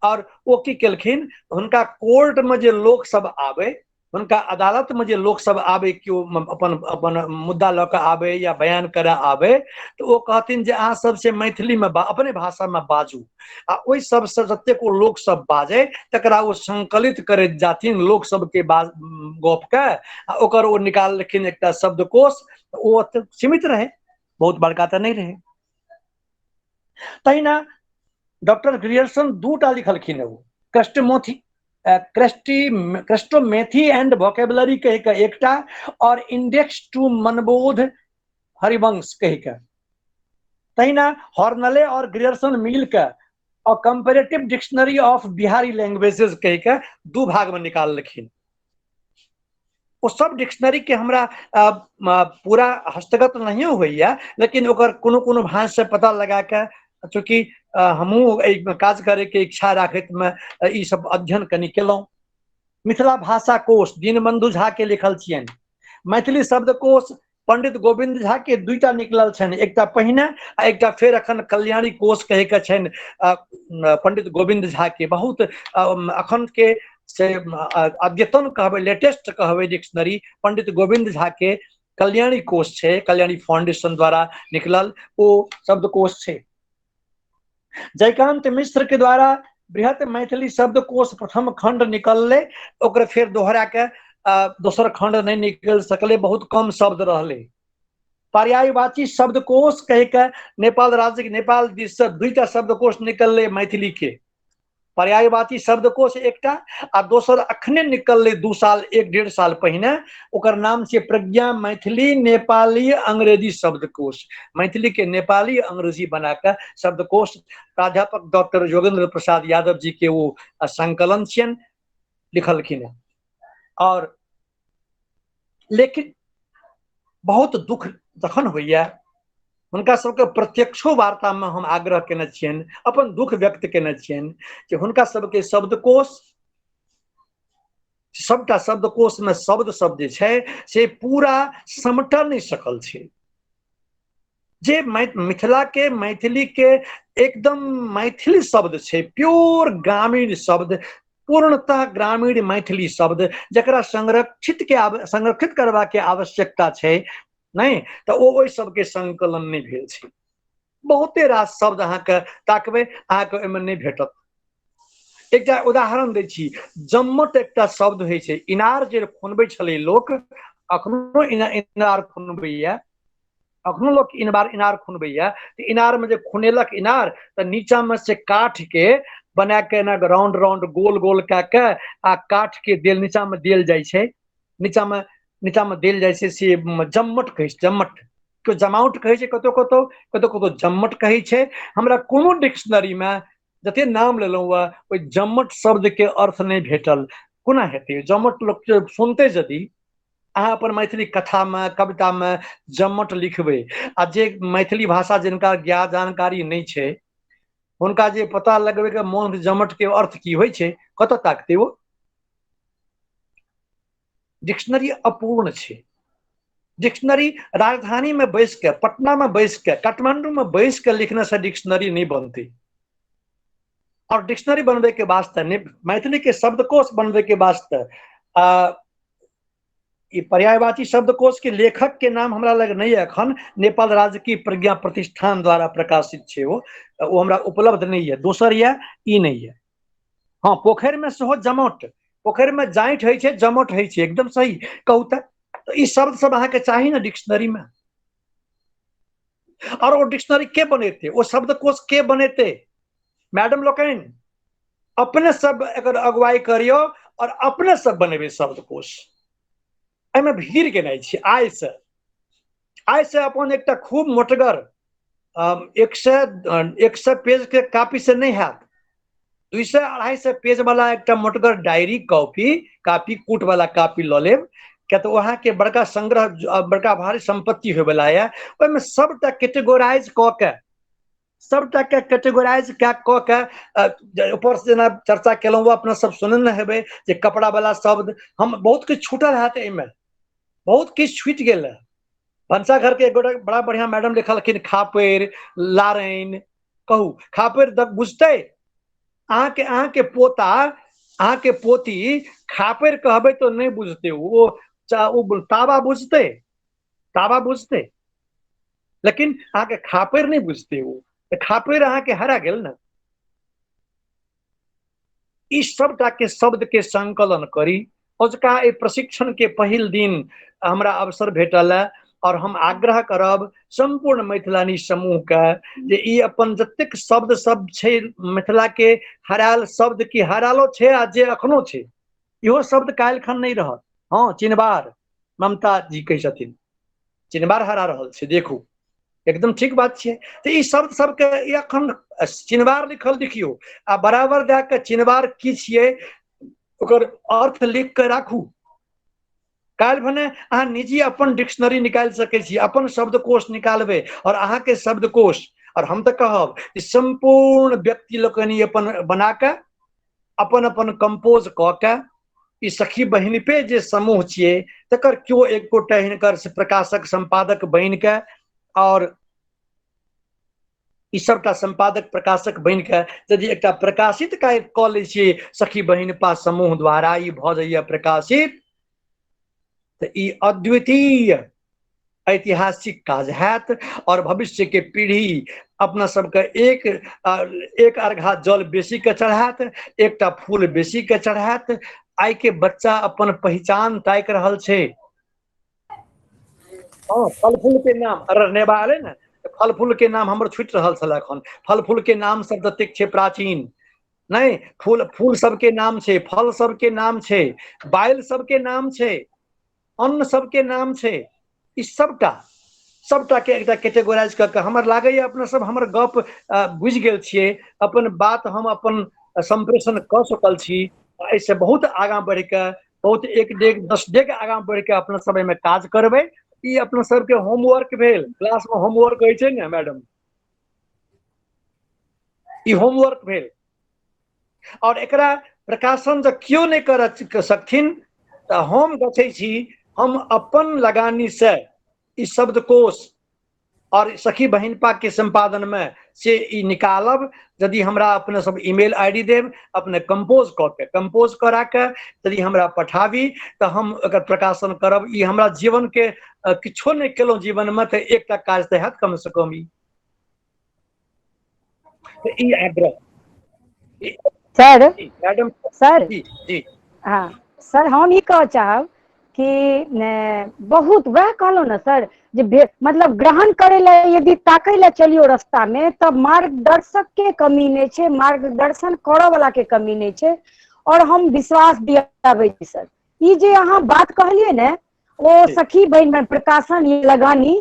और वो की केलखिन उनका कोर्ट में जे लोग सब आवे उनका अदालत में जे लोग सब आवे क्यों अपन अपन मुद्दा ल के आवे या बयान करे आवे तो वो कहथिन जे अहाँ सब से मैथिली में अपने भाषा में बाजू आ ओई सब से जते को लोग सब बाजे तकरा वो संकलित करे जाथिन लोग सब के गप के ओकर वो निकालखिन एकटा शब्दकोश वो सीमित रहे बहुत बड़का तो नहीं रहे तहिना डॉक्टर ग्रियर्सन दूटा लिखलखिन है वो क्रेस्टोमेथी एंड वोकेबलरी कह के एकटा और इंडेक्स टू मनबोध हरिवंश कह के तहिना हॉर्नले और ग्रियर्सन मिल के और comparative dictionary of Bihari languages कह के दो भाग में निकाललखिन वो सब डिक्शनरी के हमरा पूरा हस्तगत नहीं होइया लेकिन ओकर कोनो भाषा से पता लगा के चूँकि हमहूँ काज करे के इच्छा राखैत में ई सब अध्ययन कनि केलहुँ मिथिला भाषा कोश दीनबंधु झा के लिखल छियन मैथिली शब्दकोश पंडित गोविंद झा के दुईटा निकलल छन एकटा पहिने आ एकटा फेर अखन कल्याणी कोश कहे के छन पंडित गोविंद झा के बहुत अखन के से अद्यतन कहबै लेटेस्ट कहबै डिक्शनरी पंडित गोविंद झा के कल्याणी कोश छे कल्याणी फाउंडेशन द्वारा निकलल ओ शब्दकोश छे जयकांत मिश्र के द्वारा बृहत मैथिली शब्दकोश प्रथम खंड निकलले ओकरे फिर दोहरा के दोसर खंड नहीं निकल सकले बहुत कम शब्द रहले पर्यायवाची शब्दकोश कह के नेपाल राज्य के नेपाल दिस से दुईटा शब्दकोश निकलले मैथिली के पर्यायवाची शब्दकोश एकटा आ दोसर अखने निकलले 2 साल 1.5 साल पहिने ओकर नाम छै प्रज्ञा मैथिली नेपाली अंग्रेजी शब्दकोश मैथिली के नेपाली अंग्रेजी बना के शब्दकोश प्राध्यापक डॉक्टर योगेंद्र प्रसाद यादव जी के वो संकलन छियन लिखलखिन और लेकिन बहुत दुख जखन होइया हुनका सबके प्रत्यक्षो वार्ता में हम आग्रह केने छियन अपन दुख व्यक्त केने छियन कि हुनका सबके शब्दकोश सबटा शब्दकोश में शब्द जे छै से पूरा समटल नहीं सकल छै जे मिथिला के मैथिली के एकदम मैथिली शब्द छै प्योर ग्रामीण शब्द पूर्णतः ग्रामीण मैथिली शब्द जकरा संरक्षित करबा के आवश्यकता छै नहीं तो ओहि सबके संकलन नहीं भेल छै बहुते रास शब्द अहाँके ताकबै अहाँके ओहिमे नहीं भेटत एकटा उदाहरण दै छी जम्मट एकटा शब्द होइ छै इनार जे खुनबै छलै लोक अखनो इनार खुनबैया अखनो लोक इनार खुनबैया तऽ इनार में जे खुनेलक इनार तऽ नीचा में से काठ के बना के ना राउंड राउंड गोल गोल कऽ के आ काठ के देल नीचा में देल जाइ छै नीचा में देल जाइ छै से जम्मट कहै छै जम्मट केओ जमाउट कहै छै कतौ जम्मट कहै छै हमरा कोनो डिक्शनरी में जते नाम लेलहुँ ओहि जम्मट शब्द के अर्थ नहीं भेटल कोना हेतै जम्मट लोक सुनते यदि अहाँ अपन मैथिली कथा में कविता में जमट लिखबै आ जे मैथिली भाषा जिनका ज्ञान जानकारी नहीं छै हुनका जे पता लगबे के मोन जमट के अर्थ की होइ छै कतऽ ताकते वो डिक्शनरी अपूर्ण छै। डिक्शनरी राजधानी में बैस के, पटना में बैस के, काठमांडू में बैस के लिखने से डिक्शनरी नहीं बनती। और डिक्शनरी बनबे के वास्ते मैथिली के शब्दकोश बनबे के वास्ते पर्यायवाची शब्दकोश के लेखक के नाम हमरा लग नहीं है अखन, नेपाल राज्य की प्रज्ञा प्रतिष्ठान द्वारा प्रकाशित है वो हमरा उपलब्ध नहीं है। दोसर ये ई नहीं है। हाँ पोखर में सेहो जमट, पोखर में जाइट है छे, जमट है छे, एकदम सही कहू तो ई शब्द सब अहाँ के चाहिए ना डिक्शनरी में। और वो डिक्शनरी के बनेते, वो शब्दकोश के बनेते? मैडम लोकन अपने सब अगर अगुवाई करियो और अपने सब बनेबे शब्दकोश। एमे भीड़ के नहीं छे। आय से अपन एकटा खूब मोटगर 100 पेज के कॉपी से नहीं हैत, 200-250 पेज वाला एकटा मोटगर डायरी कॉपी कूट वाला कॉपी ल लेब, क्या तो वहां के बड़का संग्रह बड़का भारी संपत्ति होय वाला है। ओहिमे सबटा कैटेगोराइज क के ऊपर से जेना चर्चा केलहुँ अपना सब सुनने हेबे जे कपड़ा वाला शब्द हम बहुत कुछ छूटल है, एहिमे बहुत किछु छूटि गेल है। भनसा घर के एगोटा बड़ा बढ़िया मैडम लिखलखिन खापेर लारैन, कहू खापेर बुझते अहाँ के पोता अहाँ के पोती खापेर कहबे तो नहीं बुझते, वो ताबा बुझते लेकिन अहाँ के खापेर नहीं बुझते। वो खापेर अहाँ के हरा गेल ना। इस सबटा के शब्द के संकलन करी। ओजका प्रशिक्षण के पहिल दिन हमरा अवसर भेटल है और हम आग्रह करब संपूर्ण मैथिलानी समूह के जे ई अपन जतेक शब्द सब छै मिथिला के हराल शब्द की हरालो छै आ जे अखनो छै इहो शब्द काल्हि खन नहीं रहत। हाँ चिन्हबार ममता जी कहि छथिन चिन्हबार हरा रहल छै, देखू एकदम ठीक बात छै। तो ई शब्द सबके अखन चिन्हबार लिखल देखियो आ बराबर दे के चिन्हबार की छियै ओकर अर्थ लिख के राखू। काल्हि भने अहाँ निजी अपन डिक्शनरी निकालि सकै छी, अपन शब्दकोश निकालबे और अहाँ के शब्दकोश और हम तो कहब संपूर्ण व्यक्ति लोकनि अपन बना के अपन अपन कंपोज क के ई सखी बहिन पे जे समूह छियै तकर क्यों एक गोटा हिनकर प्रकाशक संपादक बन के और ई सबटा संपादक प्रकाशक बन के यदि एक प्रकाशित क लै छियै सखी बहिन पा समूह द्वारा ई भ जाइए प्रकाशित तो ई अद्वितीय ऐतिहासिक काज हैत और भविष्य के पीढ़ी अपना सबके एक अर्घा जल बेसी के चढ़ात, एकटा फूल बेसी के चढ़ात। आइ के बच्चा अपन पहचान ताक रहल छै। फल फूल के नाम अरे नेबाले ने फल फूल के नाम हमर छूट रहल छल एखन। फल फूल के नाम सब ततेक छै प्राचीन नहीं, फूल सबके नाम छै, फल सबके नाम छै, बाइल सबके नाम छै, अन्न सबके नाम छै। ई सबटा के एकटा कैटेगोराइज क के हमर लागैए अपना सब हमर गप बुझि गेल छियै, अपन बात हम अपन संप्रेषण क सकल छी। ऐसे बहुत आगाँ बढ़ के बहुत 1 डेग 10 डेग आगाँ बढ़ के अपना सब में काज करबै। ई अपना सबके होमवर्क भेल, क्लास में होमवर्क होइ छै ने मैडम, ई होमवर्क भेल। और एकरा प्रकाशन जब क्यों नहीं कर सकथिन तो हम गछै छी हम अपन लगानी से ई शब्दकोश और सखी बहिनपा के संपादन में से ई निकालब। यदि हमरा अपने सब ईमेल आईडी देब अपने कंपोज करा के यदि हमरा पठाबी तो हम एकर प्रकाशन करब। ई हमरा जीवन के किछो नहीं केलहुँ जीवन में तो एकटा काज तो हैत कम से कम। ई आग्रह
सर
मैडम
सर
जी
हाँ सर हम ई कह चाहब कि बहुत वह कहलो ना सर जे मतलब ग्रहण करे ला यदि ताकै ला चलियो रास्ता में तब मार्गदर्शक के कमी नहीं छै, मार्गदर्शन करो वाला के कमी नहीं छै। और हम विश्वास दियाबै छी सर ई जे अहाँ बात कहलिए ने ओ सखी बहन में प्रकाशन ये लगानी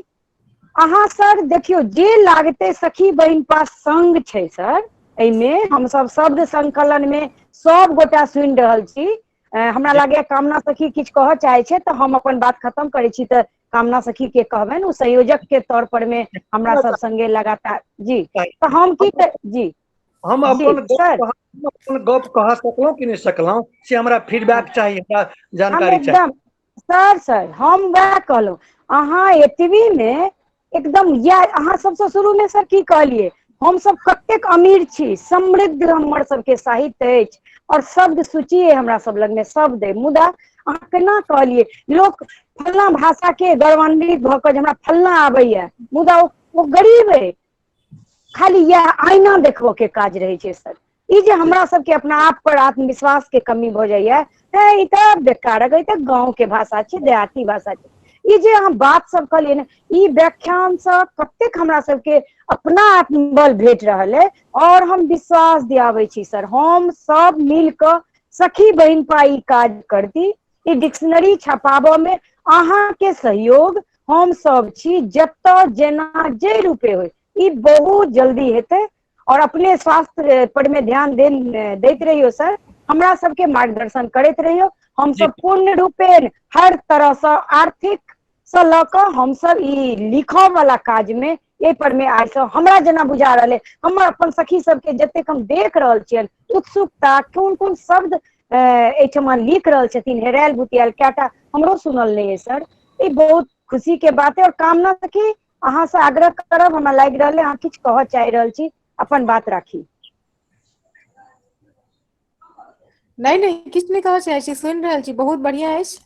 अहाँ सर देखियो जे लागते सखी बहन पास संग छै सर एमे हम सब शब्द संकलन में सब गोटा सुनि रहल छी हमरा लागे कामना सखी किछु कहऽ चाहे छै तऽ हम अपन बात खत्म करै छी तऽ कामना सखी के कहबनि ओ संयोजक के तौर पर में हमरा सब संगे लगातार जी तो हम की जी
हम
जी
अपन
सर
गप कह सकलहुँ कि नहीं सकलहुँ से हमरा फीडबैक चाहिए, हमरा
हम
जानकारी चाहिए।
एकदम सर हम वह कहलहुँ अहाँ एतवी में एकदम या अहाँ सबसे शुरू में सर की कहलिए हम सब कतेक अमीर छी, समृद्ध हमर सबके साहित्य अछि और शब्द सूची है हमरा सब लग में शब्द है, मुदा अहाँ केना कहलिए लोक फल्लां भाषा के गौरवान्वित भऽ कऽ जे हमरा फल्लां आबैया मुदा वो गरीब है, खाली यह आईना देखबो के काज रहे छै सर। ई जे हमरा सबके अपना आप पर आत्मविश्वास के कमी भऽ जाइया ई तऽ बेकार है, तऽ गाँव के भाषा छै, देहाती भाषा छै। ई जे अहाँ बात सब कहलिए ने ई व्याख्यान से कतेक हमरा सबके अपना आत्मबल भेट रहल है और हम विश्वास दियाबै छी सर हम सब मिल कऽ सखी बहिन पा ई काज करती, ई डिक्शनरी छपाबऽ में अहाँ के सहयोग हम सब छी, जतऽ जेना जे रूपे होय ई बहुत जल्दी हेतै और अपने स्वास्थ्य पर में ध्यान दैत रहियो सर, हमरा सबके मार्गदर्शन करैत रहियो। हम
जी
सब पूर्ण रूपेण हर तरह से आर्थिक से लऽ कऽ हम सब ई लिखऽ वाला काज में एहि पर में आइ से हमरा जेना बुझा रहल है हमर अपन सखी सबके जतेक हम देख रहल छियनि उत्सुकता कोन कोन शब्द एहिठमा लिख रहल छथिन हेरायल बुतियाल कएटा हमरो सुनल नहीं है सर। ई बहुत खुशी के बात है और कामना सखी अहाँ से आग्रह करब हमरा लागि रहल है अहाँ किछु कहऽ चाहि रहल छी अपन बात राखी।
नहीं किछु नहीं कहऽ चाहै छी, सुनि रहल छी, बहुत बढ़िया अछि,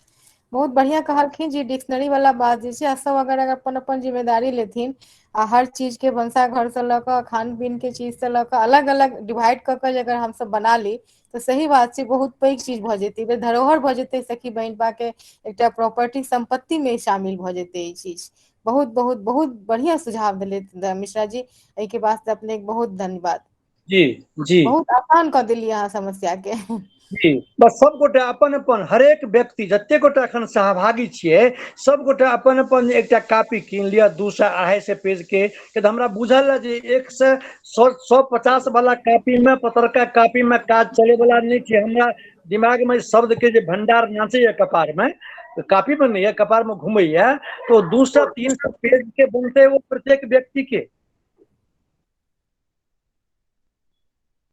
बहुत बढ़िया कहलखिन जी डिक्शनरी वाला बात जे छै सब अगर अपन अपन जिम्मेदारी लेथिन आ हर चीज के भनसा घर से लऽ कऽ खान पीन के चीज से लऽ कऽ अलग अलग डिवाइड कऽ के अगर हम सब बना ली तऽ सही बात छै बहुत पैघ चीज भऽ जेतै, धरोहर भऽ जेतै सखी बहिनपा के एकटा प्रॉपर्टी संपत्ति में शामिल भऽ जेतै ई चीज। बहुत बहुत बहुत बढ़िया सुझाव देले मिश्रा जी, एहि के वास्ते अपने बहुत धन्यवाद।
जी जी
बहुत आसान कऽ देलियै अहाँ समस्या के।
जी बस सब गोटे अपन अपन हरेक व्यक्ति जते गोटे एखन सहभागी छियै सब गोटे अपन अपन एकटा कॉपी कीन लिअ 200 250 पेज के तऽ हमरा बुझल है जे 150 वाला कॉपी में पतरका कॉपी में काज चले वाला नहीं छै। हमरा दिमाग में शब्द के जे भंडार नाचैया कपार में कॉपी में नहीं है कपार में घूमैया तो 200-300 पेज के बनते वो प्रत्येक व्यक्ति के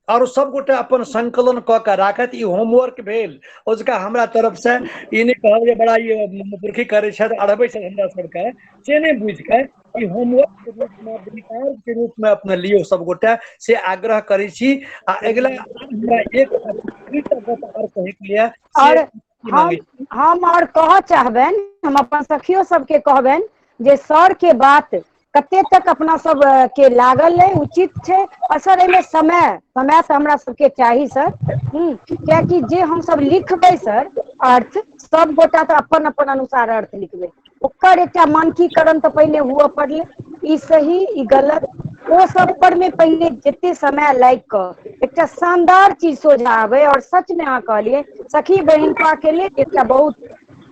और सब गोटे अपन संकलन क के राखत। ई होमवर्क भेल उसका हमरा तरफ से ई नहीं कहब जे बड़ा ये मूर्खी करे छथि अड़बे छथि हमरा सबके से नहीं बुझ के ई होमवर्क के रूप में अधिकार के रूप में अपने लियो सब गोटे से आग्रह करे छी। आ अगला हमरा एक गप और कहे के लिए से
और हम और कह चाहबनि हम अपन सखियों सबके कहबनि जे सर के बात कते तक अपना सब के लागल है उचित छै और सर एहिमे समय से हमरा सबके चाही सर कियाकि जे हम सब लिखबै सर अर्थ सब गोटा तऽ अपन अपन अनुसार अर्थ लिखबै ओकर एकटा मानकीकरण तऽ पहिले हुअ पड़लै ई सही ई गलत ओ सब पर में पहिले जते समय लागि कऽ एकटा शानदार चीज सोझा आबै और सच में अहाँ कहलियै सखी बहिनपा के लिए एकटा बहुत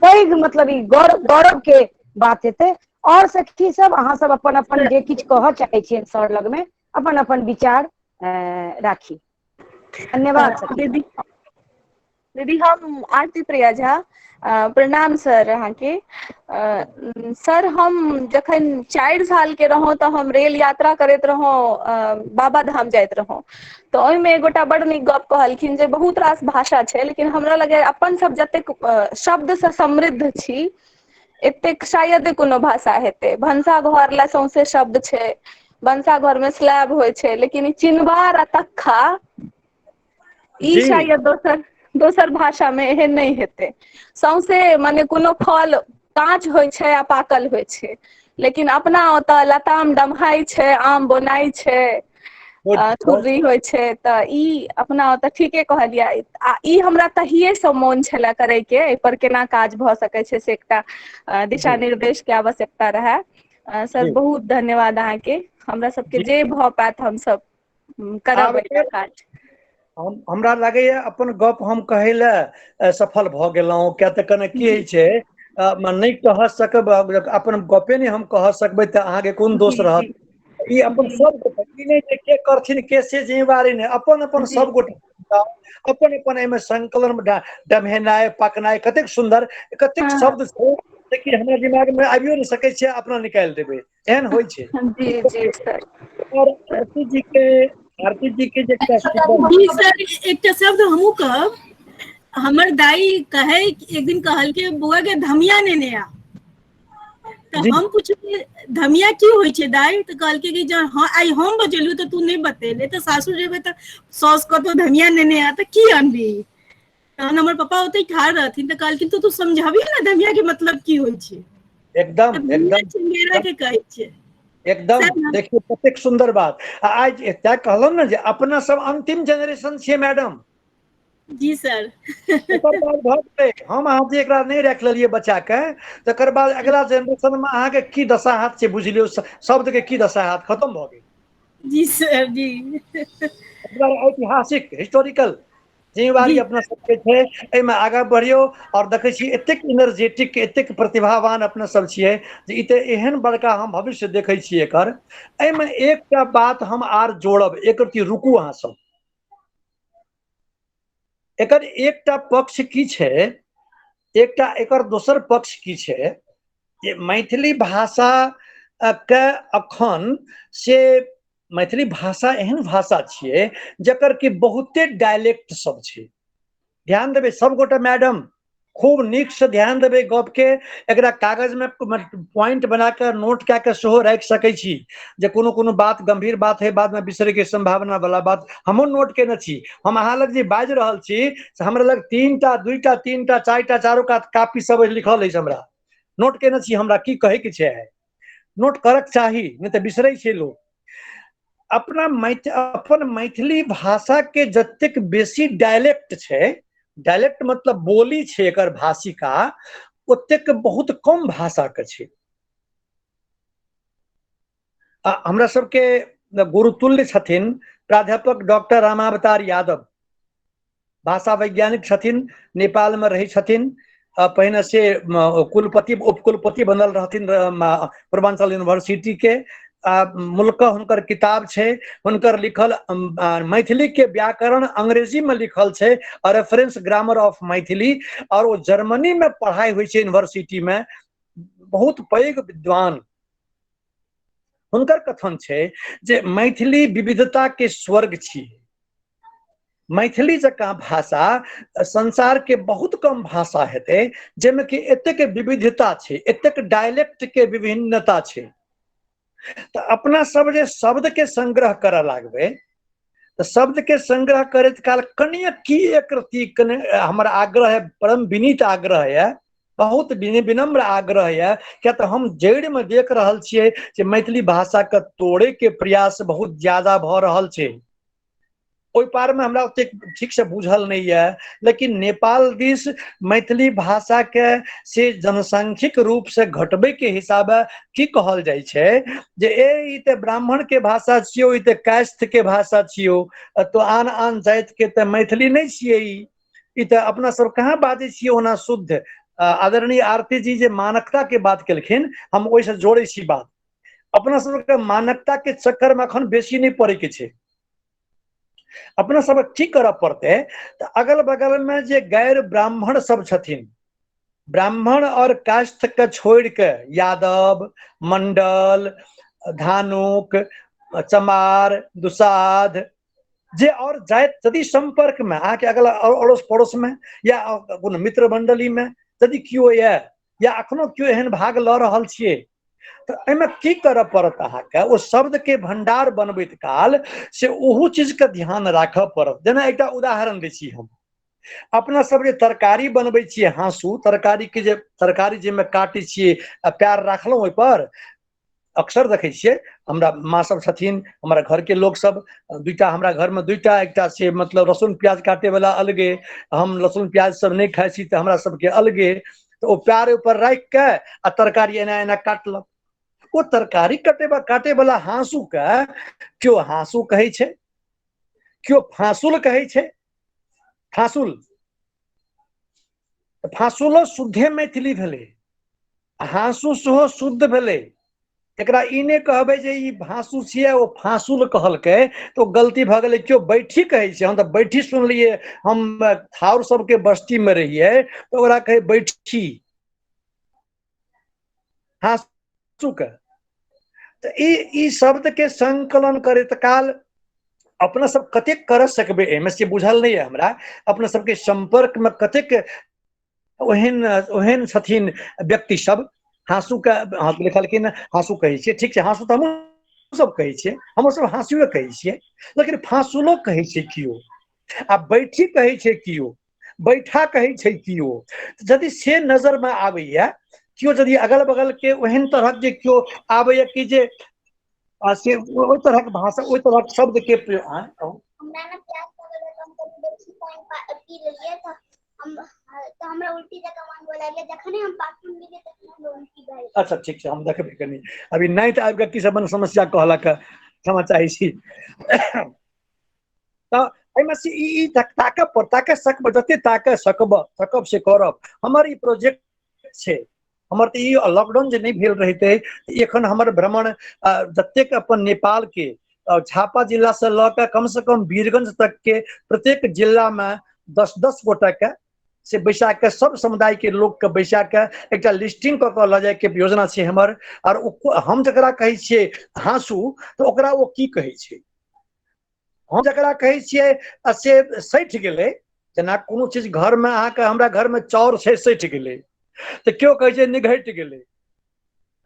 पैघ मतलब ई गौरव के बात हेतै। और सखी सब अहाँ सब अपन अपन जे किछु कहऽ चाहै छियनि सर लग में अपन अपन विचार राखी। धन्यवाद सखी।
दीदी हम आरती प्रिया झा प्रणाम सर अहाँके। सर हम जखन 4 साल के रहौं तऽ हम रेल यात्रा करैत रहौं बाबा धाम जाइत रहौं तऽ ओहिमे एगोटा बड़ नीक गप कहलखिन जे बहुत रास भाषा छै लेकिन हमरा लगैया अपन सब जतेक शब्द से समृद्ध छी एतेक शायद कोनो भाषा हेतै। भनसा घर ले सौंसे शब्द छै, भनसा घर में स्लैब होइ छै लेकिन ई चिन्बार आ तक्खा ई
जी
शायद दोसर भाषा में एहन नहीं हेतै। सौंसे मने कोनो फल काँच होइ छै आ पाकल होइ छै लेकिन अपना ओतऽ लताम डमहाइ छै आम बोनाइ छै थुर्री होइ छै तऽ ई अपना ओतऽ ठीके कहलियै आ ई हमरा तहिये से मोन छले करे के एहि पर केना काज भऽ सकै छै से एकटा दिशा
जी
निर्देश के आवश्यकता रहै। सर
जी
बहुत धन्यवाद अहाँके हमरा सबके
जी
जे भऽ पायत हमसब करब
आब
एकटा काज।
हमरा लागैया अपन गप हम कहै लए सफल भऽ गेलहुँ किया तऽ कने की होइ छै नहीं कह सकब अपन गपे नहीं हम कह सकबै तऽ अहाँके कोन दोष
जी
रहत।
जी
ई अपन
जी
सब गोटे ई नहीं के करथिन के से जिम्मेवारी नहीं अपन अपन
जी
सब गोटे अपन अपन एमे संकलन डमहेनाय पकनाय कतेक सुंदर कतेक शब्द छै कि हमरा दिमाग में आबियो नहीं सकै छै, अपना निकाल देबे एहन होय छै।
जी जी सर।
और आरती जी के जे एकटा
जी सर, एक शब्द हमू कहब, हमर दाई कहे एक दिन कहल के बुआ के धमिया नेने आ, तो
जी
हम पूछे धमिया की होय छै दाई, तो कहल के कि हाँ आई हम बजेलू तो तू नहीं बतेले, तो सासुर जेबे तो सौस को तो धमिया नेने आ तो की अनबी, तहन हमर पापा ओते ठाड़ रहथिन तो कहलखिन तू समझाबी ना धमिया के मतलब की होय छै।
एकदम एकदम
चिंगेरा के कहै छै
एकदम। देखिए कतेक सुंदर बात। आज एतय कहलहुँ ने जे अपना सब अंतिम जनरेशन छियै मैडम।
जी सर।
ओकर बाद भऽ गेलै, हम अहाँ जे एकरा नहीं राख लेलिए बच्चा के, तकर बाद अगला जनरेशन में अहाँ के की दशा हाथ छै बुझ लियौ, शब्द के की दशा हाथ खत्म भऽ गेल।
जी सर जी।
ऐतिहासिक हिस्टोरिकल जिम्मेवारी अपना सबके छै, एहिमे आगाँ बढ़ियौ। और देखै छी एतेक एनर्जेटिक एतेक प्रतिभावान अपना सब छियै जे ई तऽ एहन बड़का हम भविष्य देखै छी एकर। एहिमे एकटा बात हम आर जोड़ब, एक रत्ती रुकू अहाँ सब। एकर एकटा पक्ष की छै, एकटा एकर दोसर पक्ष की छै जे मैथिली भाषा के अखन से मैथिली भाषा एहन भाषा छियै जकर कि बहुते डायलेक्ट सब छै। ध्यान देबै सबगोटे मैडम, खूब नीक से ध्यान देबै गप के। एकरा कागज में पॉइंट बना के नोट कऽ के सेहो राखि सकै छी, जे कोनो कोनो बात गंभीर बात है बाद में बिसरे के संभावना वाला बात हमहूँ नोट केने छी। हम अहाँ लग जे बाजि रहल छी से हमरा लग 3टा 2टा 3टा 4टा 4 कापी सब लिखल अछि, हमरा नोट केने छी। हमरा की कहे के छै, नोट करक चाही, नहीं तऽ बिसरै छै लोग। अपन मैथिली भाषा के जतेक बेसी डायलेक्ट छै, डायलेक्ट मतलब बोली छै एकर भाषिका, ओतेक बहुत कम भाषा के छै। हमरा सबके गुरुतुल्य छथिन प्राध्यापक डॉक्टर रामावतार यादव, भाषा वैज्ञानिक छथिन, नेपाल में रहै छथिन। पहिने से कुलपति उपकुलपति बनल रहथिन पूर्वांचल यूनिवर्सिटी के। मुल्क हुनकर किताब छै, हुनकर लिखल मैथिली के व्याकरण अंग्रेजी में लिखल छै, रेफरेंस ग्रामर ऑफ मैथिली। और वो जर्मनी में पढ़ाई हुई छै यूनिवर्सिटी में, बहुत पैघ विद्वान। हुनकर कथन छै जे मैथिली विविधता के स्वर्ग छी। मैथिली जकाँ भाषा संसार के बहुत कम भाषा हेतै जाहिमे कि एतेक विविधता छै, एतेक डायलेक्ट के विभिन्नता छै। तो अपना सब जे शब्द के संग्रह करऽ लागबै, तो शब्द के संग्रह करैत काल कनिए की एक रत्ती हमर आग्रह है, परम विनीत आग्रह है, बहुत विनम्र आग्रह है। क्या तो हम जड़ में देख रहल छियै जे मैथिली भाषा के तोड़े के प्रयास बहुत ज्यादा भऽ रहल छै। ओहि पार में हमरा ओते ठीक से बुझल नहीं है, लेकिन नेपाल दिस मैथिली भाषा के से जनसांख्यिक रूप से घटबे के हिसाबे की कहल जाय छै जे ई ते ब्राह्मण के भाषा छियो, ई ते कायस्थ के भाषा छियो, तो आन आन जाति के ते मैथिली नहीं छियै। ई ते अपना सब कहाँ बाजै छियै ओना शुद्ध। आदरणीय आरती जी जे मानकता के बात केलखिन, हम ओहि से जोड़े छी बात। अपना सबके मानकता के चक्कर में अखन बेसी नहीं पड़े के छै। अपना सब की करऽ पड़तै, तो अगल बगल में जे गैर ब्राह्मण सब छथिन, ब्राह्मण और काष्ठ के छोड़ के यादव, मंडल, धानुक, चमार, दुसाध जे और जाति यदि संपर्क में आके अगला अड़ोस पड़ोस में या कोनो मित्र मंडली में यदि कियो ये या अखनो कियो एहन भाग लऽ रहल छियै, तो एहिमे की करऽ पड़त अहाँके, ओ शब्द के भंडार बनबैत काल से ओहू चीज के ध्यान राखऽ पड़त। जेना एकटा उदाहरण दै छी हम, अपना सब जे तरकारी बनबै छियै हाँसू, तरकारी के जे तरकारी जाहिमे काटै छियै आ पैर राखलहुँ ओहि पर, अक्सर देखै छियै हमरा माँ सब छथिन, हमारा घर के लोग सब, दूटा हमरा घर में दूटा, एकटा से मतलब लहसुन प्याज काटे वाला अलगे, हम लहसुन प्याज सब नहीं खाइ छी तो हमरा सबके अलगे। तो ओ पैर ऊपर राखि के आ तरकारी एना एना काटलक। ओ तरकारी काटे वाला हाँसू के क्यों हाँसू कहै छै, क्यों फांसुल कहै छै। फांसुल, फांसुलो शुद्धे मैथिली भेलै, हाँसू सेहो शुद्ध भेलै। एकरा ई ने कहबै जे ई भांसू छियै ओ फांसुल कहलकै तो गलती भ गेलै क्यों बैठी कहै छै हम तो बैठी सुनलिए हम थाउर सबके बस्ती में रहिए तो ओकरा कहे बैठी हाँसू के तो ई शब्द के संकलन करैत काल अपना सब कतेक कर सकबे एमे से बुझल नहीं है हमरा अपना सबके संपर्क में कतेक ओहन छथिन व्यक्ति सब हाँसू का लिखलखिन हाँसू कहै छियै ठीक छै हाँसू तो हम सब कहै छियै हम सब हाँसुए कहै छियै लेकिन फांसुलो कहै छै कियो आ बैठी कहै छै कियो बैठा कहै छै कियो यदि से नजर में आबैया कियो यदि अगल बगल के ओहन तरह जे कियो आबैया कि जे से ओहि तरह के भाषा ओहि तरह के शब्द के प्रयोग
हमरा ना प्यास लगल है हम कभी बेसी पानी पी लेलिए तो हमरा उल्टी जका मन बोला ले जखने हम बाथरूम में गए तखने हमरा उल्टी भए गेल।
अच्छा ठीक छै हम देखबे कनी अभी नहीं तो आबि की सब समस्या कहलक क्षमा चाहै छी तो एहिमे से ई ताके सकब जते ताके सकब से करब हमर ई प्रोजेक्ट छै हमर तो ई लॉकडाउन जे नहीं भेल रहिते एखन हमर भ्रमण जतेक अपन नेपाल के झापा जिला से ल के कम से कम वीरगंज तक के प्रत्येक जिला में 10-10 गोटा के से बैसा के सब समुदाय के लोग के बैसा के एक लिस्टिंग क के ल जाए के योजना छै हमर और हम जकरा कहै छियै हाँसू तो ओकरा वो की कहै छै हम जकरा कहै छियै से सठि गेलै जेना कोनो चीज घर में अहाँ के हमरा घर में चाउर छै सठि गेलै तो क्यों कहै छै निघटि गेलै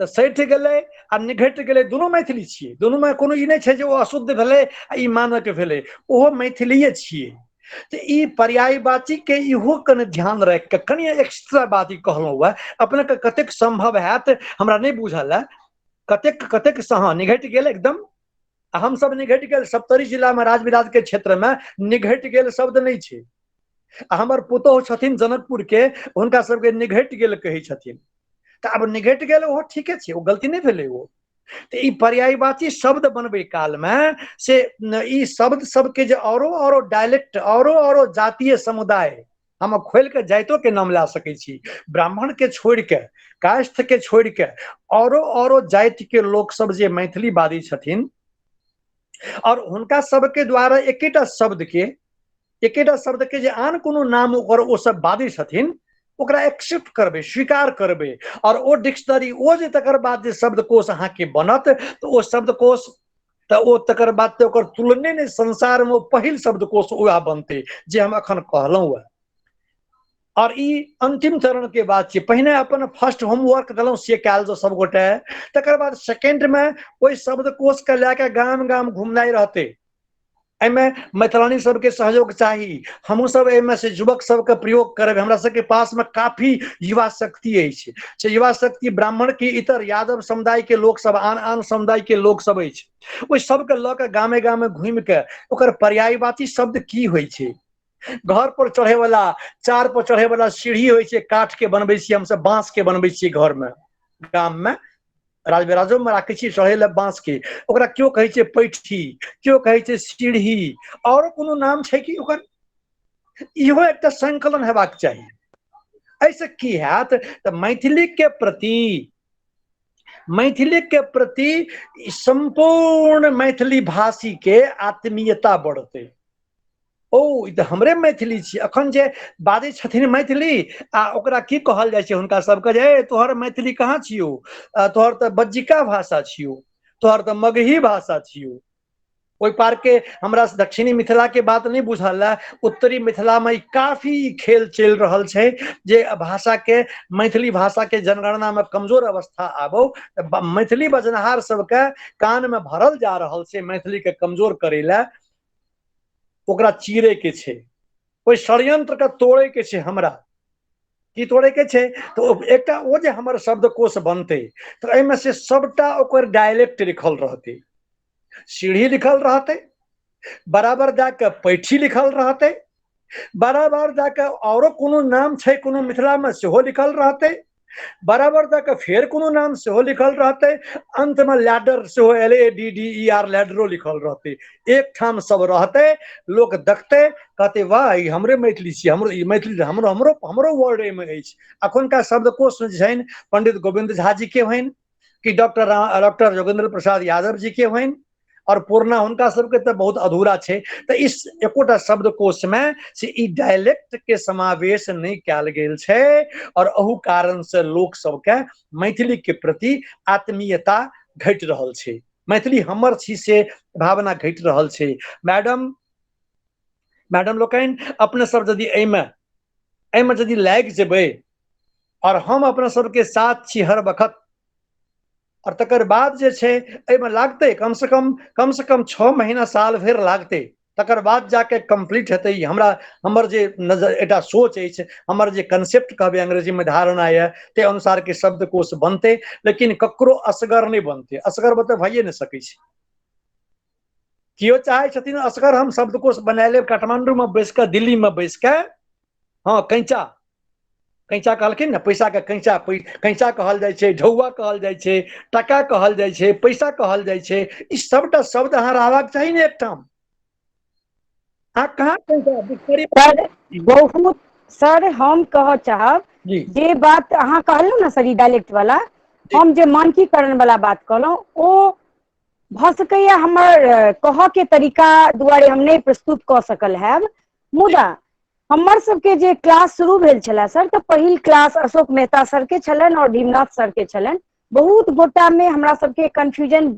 तो सठि गेलै आ निघटि गेलै दुनू मैथिली छियै दुनू में कोनो ई नहीं छै जे ओ अशुद्ध भेलै आ ई मानक भेलै ओहो मैथिलीये छियै तो ई पर्यायवाची के इहो कने ध्यान रख के कनी एक्स्ट्रा बात ई कहलहुँ हुआ अपने के कतेक संभव हैत हमरा नहीं बुझल है कतेक हाँ निघटि गेल एकदम हम सब निघटि गेल सप्तरी जिला में राजविराज के क्षेत्र में निघटि गेल शब्द नहीं छै हमर पुतोह छथिन जनकपुर के हुनका सबके निघटि गेल कहै छथिन तो अब निघटि गेल वो ठीके छै वो गलती नहीं भेलै वो तो ई पर्यायवाची शब्द बनबे काल में से ई शब्द सबके जे औरो डायलेक्ट औरो जातीय समुदाय हम खोल के जाइतो के नाम ला सकै छी ब्राह्मण के छोड़ के काष्ठ के छोड़ के औरो जाति के लोग सब जे मैथिली बादी छथिन और उनका सबके द्वारा एकेटा शब्द के जे आन कोनो नाम ओकर ओ सब बादी छथिन ओकरा एक्सेप्ट करबे स्वीकार करबे और ओ डिक्शनरी ओ जे तकर बाद जे शब्दकोश अहाँ के बनत तो ओ शब्दकोश तो ओ तकर बाद तो ओकर तुलने ने संसार में पहिल शब्दकोश उहा बनते जे हम अखन कहलहुँ हुआ और ई अंतिम चरण के बाद छै पहिने अपन फर्स्ट होमवर्क देलहुँ से काल जो सब गोटे तकर बाद सेकेंड में ओहि शब्दकोश के लेके गाम गाम घुमनाई रहते एमे मैथिलानी सबके सहयोग चाहिए हमहू सब एमे से युवक सबके प्रयोग करब हमरा सबके पास में काफी युवा शक्ति अछि से युवा शक्ति ब्राह्मण की इतर यादव समुदाय के लोग सब आन समुदाय के लोग सब अछि ओहि सबके ल के गामे गामे घूम के ओकर पर्यायवाची शब्द की होइ छै घर पर चढ़े वाला चार पर चढ़े वाला सीढ़ी होइ छै काठ के बनबै छी हम सब बांस के बनबै छी घर में गाम में राजविराजो में राखै छी चढ़े ले बांस के ओकरा क्यों कहै छै पैठी क्यों कहै छै सीढ़ी और कोनो नाम छै कि ओकर इहो एकटा संकलन हेबाक चाहिए ऐसे की हैत त मैथिली के प्रति संपूर्ण मैथिली भाषी के आत्मीयता बढ़ते ओ ई त हमरे मैथिली छी अखन जे बाजै छथिन मैथिली आ ओकरा की कहल जाइ छै हुनका सबके जे तोहर मैथिली कहाँ छियो तोहर त बज्जिका भाषा छियो तोहर त मगही भाषा छियो ओहि पार के हमरा दक्षिणी मिथिला के बात नहीं बुझल है उत्तरी मिथिला में काफी खेल चल रहल छै जे भाषा के मैथिली भाषा के जनगणना में कमजोर अवस्था आबो मैथिली बजनहार सबके कान में भरल जा रहल छै मैथिली के कमजोर करे ला ओकरा चीरे के छै ओहि षड्यंत्र के तोड़े के छै हमरा की तोड़े के छै तो एकटा ओ जे हमर शब्दकोश बनते तो एमे से सबटा ओकर डायलेक्ट लिखल रहते सीढ़ी लिखल रहते बराबर जाके पैठी लिखल रहते बराबर जाके औरो कोनो नाम छै कोनो मिथिला में सेहो लिखल रहते बराबर जाके फेर कोनो नाम सेहो लिखल रहते अंत में लैडर सेहो LADDER लैडरो लिखल रहते एक ठाम सब रहते लोग देखते कहते वाह ई हमरे मैथिली छी हमरो ई मैथिली हमरो वर्ड में अछि अखुनका शब्दकोश जे छनि पंडित गोविंद झा जी के होइन कि डॉक्टर योगेंद्र प्रसाद यादव जी के होइन और पूर्णा हुनका सबके तो बहुत अधूरा छे। तो इस एकोटा शब्दकोश में से ई डायलेक्ट के समावेश नहीं कैल गेल छे और अहू कारण से लोक सबके मैथिली के प्रति आत्मीयता घट रहल छे, मैथिली हमर छी से भावना घट रहल छे। मैडम लोकन अपने सब यदि एमे यदि लाग जेबै और हम अपना सबके साथ छी हर वक्त और तकर बाद जे छे एमे लागते कम से कम 6 महीना साल भर लागते, तकर बाद जाके कंप्लीट हेतै। हमर जे नजर एटा सोच है, हमर जे कंसेप्ट कहबे अंग्रेजी में धारणा है ते अनुसार के शब्दकोश बनते, लेकिन ककरो असगर नहीं बनते। असगर बते भइए नहीं सकै छै। कियो चाहे छथिन असगर हम शब्दकोश बना लेब काठमांडू में बैस के, दिल्ली में बैस के, हाँ कैंचा कहलखिन ना, पैसा के कैंचा कहल जाय छै, ढौआ कहल जाय छै, टका कहल जाय छै, पैसा कहल जाय छै। ई सबटा शब्द अहाँ रहबाक चाही ने एकठाम। अहाँ कहाँ
सर बहुत सर हम कह चाहब जे बात अहाँ कहलहुँ ना सर, ई डायलेक्ट वाला हम जे मानकीकरण वाला बात कहलहुँ ओ भ सकैया हमर कह के तरीका दुआरे हम नहीं प्रस्तुत क सकल हैब। मुदा हमर सबके जे क्लास शुरू भेल छला सर, तो पहिल क्लास अशोक मेहता सर के छलन और भीमनाथ सर के छलन। बहुत गोटा में हमरा सबके कंफ्यूजन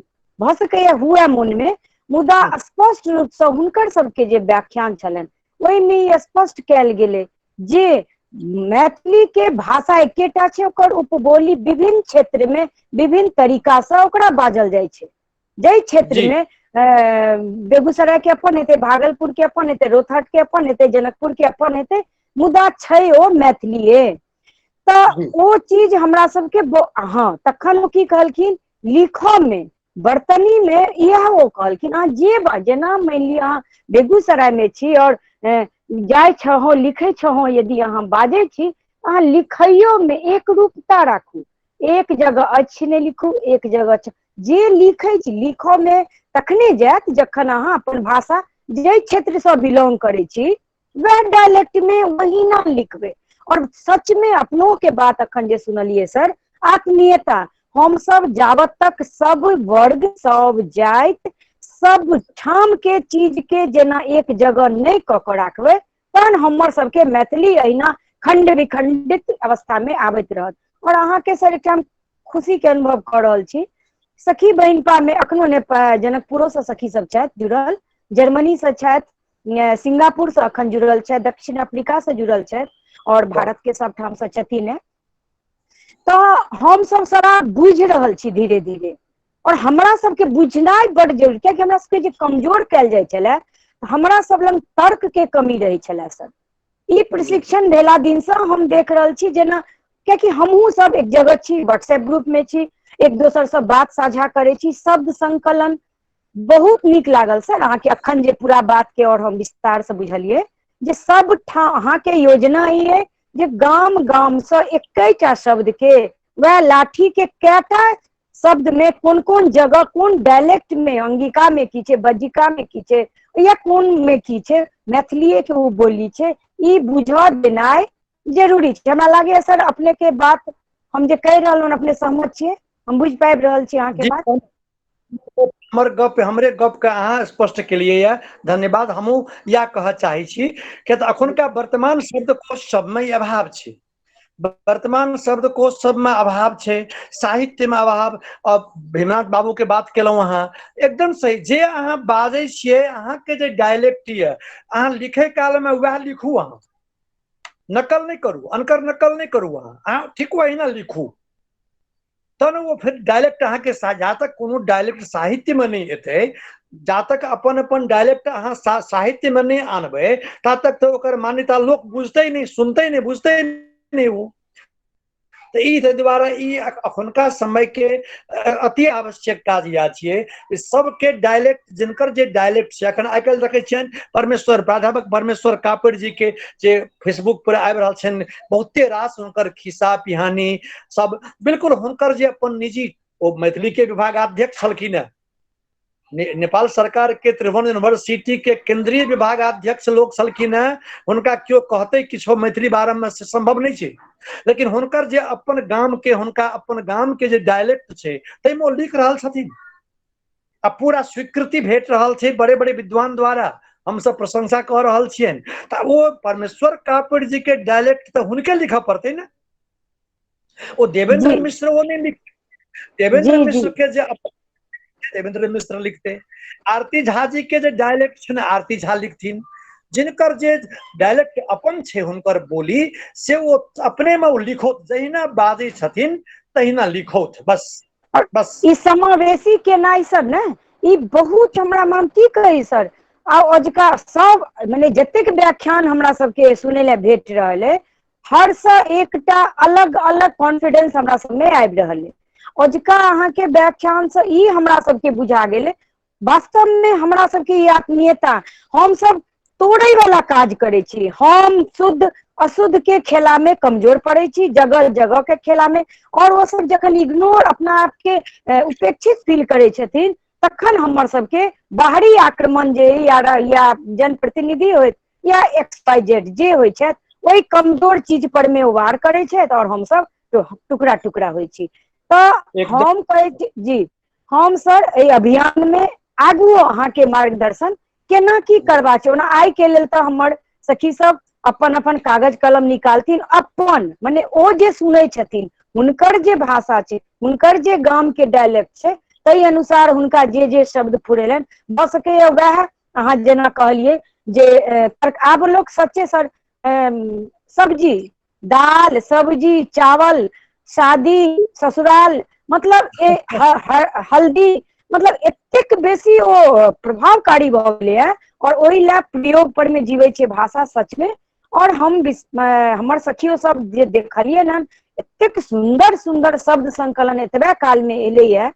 भ सकैया हुए मन में, मुदा स्पष्ट रूप से हुनकर सबके जे व्याख्यान छलन ओहि में स्पष्ट कैल गेले जे मैथिली के भाषा एकेटा छै, ओकर उपबोली विभिन्न क्षेत्र में विभिन्न तरीका से ओकरा बाजल जाय छै। जै क्षेत्र में बेगूसराय के अपन हेते, भागलपुर के अपन हेते, रोहतक के अपन हेते, जनकपुर के अपन हेते, मुदा छै ओ मैथिलीए। तो ओ चीज हमरा सबके हाँ तखन ओ की कहलखिन लिखो में बर्तनी में यह वो कहलखिन अहाँ जे जेना मान लिअ अहाँ बेगूसराय में छी और जाय छहो लिखे छहो, यदि अहाँ बाजे छी अहाँ लिखइयो में एक रूपता राखू, एक जगह अच्छी नहीं लिखू, एक जगह जे लिखे छी लिखो में तखने जात जखन अहाँ अपन भाषा जे क्षेत्र से बिलोंग करे छी वह डायलेक्ट में वही नाम लिखबे। और सच में अपनों के बात अखन जे सुनलिए सर, आत्मीयता हम सब जावत तक सब वर्ग सब जाति सब ठाम के चीज के जेना एक जगह नहीं क के राखबे तहन हमर सबके मैथिली अहिना खंड विखंडित अवस्था में आबैत रहत। और अहाँ के सर एक खुशी के अनुभव कर रहल छी, सखी बहिनपा में अखनो ने जनकपुरो से सखी सब छथि जुड़ल, जर्मनी से छथि, सिंगापुर से अखन जुड़ल छथि, दक्षिण अफ्रीका से जुड़ल छथि और भारत के सब ठाम से छथिन। तो हम सब सारा बुझ रहल छी धीरे धीरे, और हमरा सबके बुझनाइ बड़ जरूरी, कियाकि हमरा सबके जे कमजोर कैल जाय छलै हमरा सब लंग तर्क के कमी रहे छलै सर। ई प्रशिक्षण भेला दिन से हम देख रहल छी जेना, कियाकि हमहू सब एक जगह छी, व्हाट्सएप ग्रुप में छी, एक दोसर से बात साझा करे छी, शब्द संकलन बहुत नीक लागल सर अहाँ के अखन जे पूरा बात के और हम विस्तार से बुझलिए जे सब ठाम अहाँ के योजना ई है जे गाम गाम से एकैटा शब्द के वह लाठी के कैटा शब्द में कौन कौन जगह कौन डायलेक्ट में, अंगिका में की छे, बज्जिका में की छे या कौन में की छे, मैथिलीए के वो बोली छे, ई बुझा देनाइ जरूरी छे। हमरा लागे सर अपने के बात हम जे कह रहल अपने सहमत छिए, हम बुझ पाबि रहल छी अहाँ के बात।
हमरे गप के अहाँ स्पष्ट के लिए या धन्यवाद। हमहू या कह चाहे छी कि अखुनका वर्तमान शब्दकोश सब में अभाव छे, वर्तमान शब्दकोश सब में अभाव छे, साहित्य में अभाव। अब भीमनाथ बाबू के बात केलहुँ अहाँ एकदम सही, जे अहाँ बाजे छिए अहाँ के जे डायलेक्ट ये अहाँ लिखे काल में वह लिखू, अहाँ नकल नहीं करू, अनकर नकल नहीं करू, अहाँ ठीक वही ना लिखू, तब वो फिर डायलेक्ट अहाँ के जा तक कोनो डायलेक्ट साहित्य में नहीं एते, जा तक अपन अपन डायलेक्ट अहाँ साहित्य में नहीं आनबे ता तक तो ओकर मान्यता लोग बुझते ही नहीं, सुनते ही नहीं, बुझते ही नहीं। वो तो ई द्वारा ई अखुनका समय के अति आवश्यक काज या छिए सबके डायलेक्ट, जिनकर जे डायलेक्ट छै अखन आइ काल्हि देखै छियनि परमेश्वर प्राध्यापक परमेश्वर कापड़ जी के जे फेसबुक पर आबि रहल छनि बहुते रास हुनकर खिस्सा पिहानी सब, बिल्कुल हुनकर जे अपन निजी ओ मैथिली के विभागाध्यक्ष छलखिन है, नेपाल सरकार के त्रिभुवन यूनिवर्सिटी के केंद्रीय विभाग अध्यक्ष लोग छलखिन हैं, हुनका क्यों कहते किछो मैथिली बारे में से संभव नहीं छै, लेकिन हुनकर जे अपन गाम के हुनका अपन गाम के जे डायलेक्ट छै तैमे ओ लिख रहल छथिन आ पूरा स्वीकृति भेट रहल छै बड़े बड़े विद्वान द्वारा, हम सब प्रशंसा कह रहल छियन। त वो परमेश्वर कापड़ जी के डायलेक्ट तो हुनके लिखा पड़ते ना, वो देवेंद्र
जी
मिश्र वो नहीं लिख, देवेंद्र
जी जी
मिश्र के जे देवेंद्र मिश्र लिखते, आरती झा जी के जे डायलेक्ट छै ना आरती झा लिखथिन, जिनकर जे डायलेक्ट अपन छै हुनकर बोली से वो अपने में लिखोत, जहिना बाजै छथिन तहिना लिखोत, बस
और
बस।
ई समावेशी केनाइ सर ने ई बहुत हमरा मन की कही सर, आ अजुका सब माने जतेक व्याख्यान हमरा सबके सुनै ले भेट रहल है, हर से एकटा अलग अलग कॉन्फिडेंस हमरा सब में आबि रहल है। अजुका अहाँ के व्याख्यान से ई हमरा सबके बुझा गेल, वास्तव में हमरा सबके ई आत्मीयता, हम सब तोड़े वाला काज करे छी, हम शुद्ध अशुद्ध के खेला में कमजोर पड़े छी, जगह जगह के खेला में, और वो सब जखन इग्नोर अपना आप के उपेक्षित फील करे छथिन तखन हमर सबके बाहरी आक्रमण जे या जनप्रतिनिधि हो या XYZ जे होइ छै वही कमजोर चीज पर में वार करे छै और हम सब टुकड़ा टुकड़ा होइ छी। तो हम कहे छी जी हम सर एहि अभियान में आगू अहाँ के मार्गदर्शन केना की करबा छै, ओना आइ के लेल तो हमर सखी सब अपन अपन कागज कलम निकालथिन, अपन माने ओ जे सुनै छथिन हुनकर जे भाषा छै, हुनकर जे गाम के डायलेक्ट छै ताहि अनुसार हुनका जे जे शब्द फुरेलन भ सकैया वह अहाँ जेना कहलिए जे आब लोग सच्चे सर सब्जी दाल सब्जी चावल शादी ससुराल मतलब हल्दी मतलब एतेक बेसी ओ प्रभावकारी भ गेलै है, और ओहि ला प्रयोग पर में जीवे छै भाषा सच में। और हम हमर सखियो सब जे देखलिए ना एतेक सुंदर सुंदर शब्द संकलन एतबे काल में एले है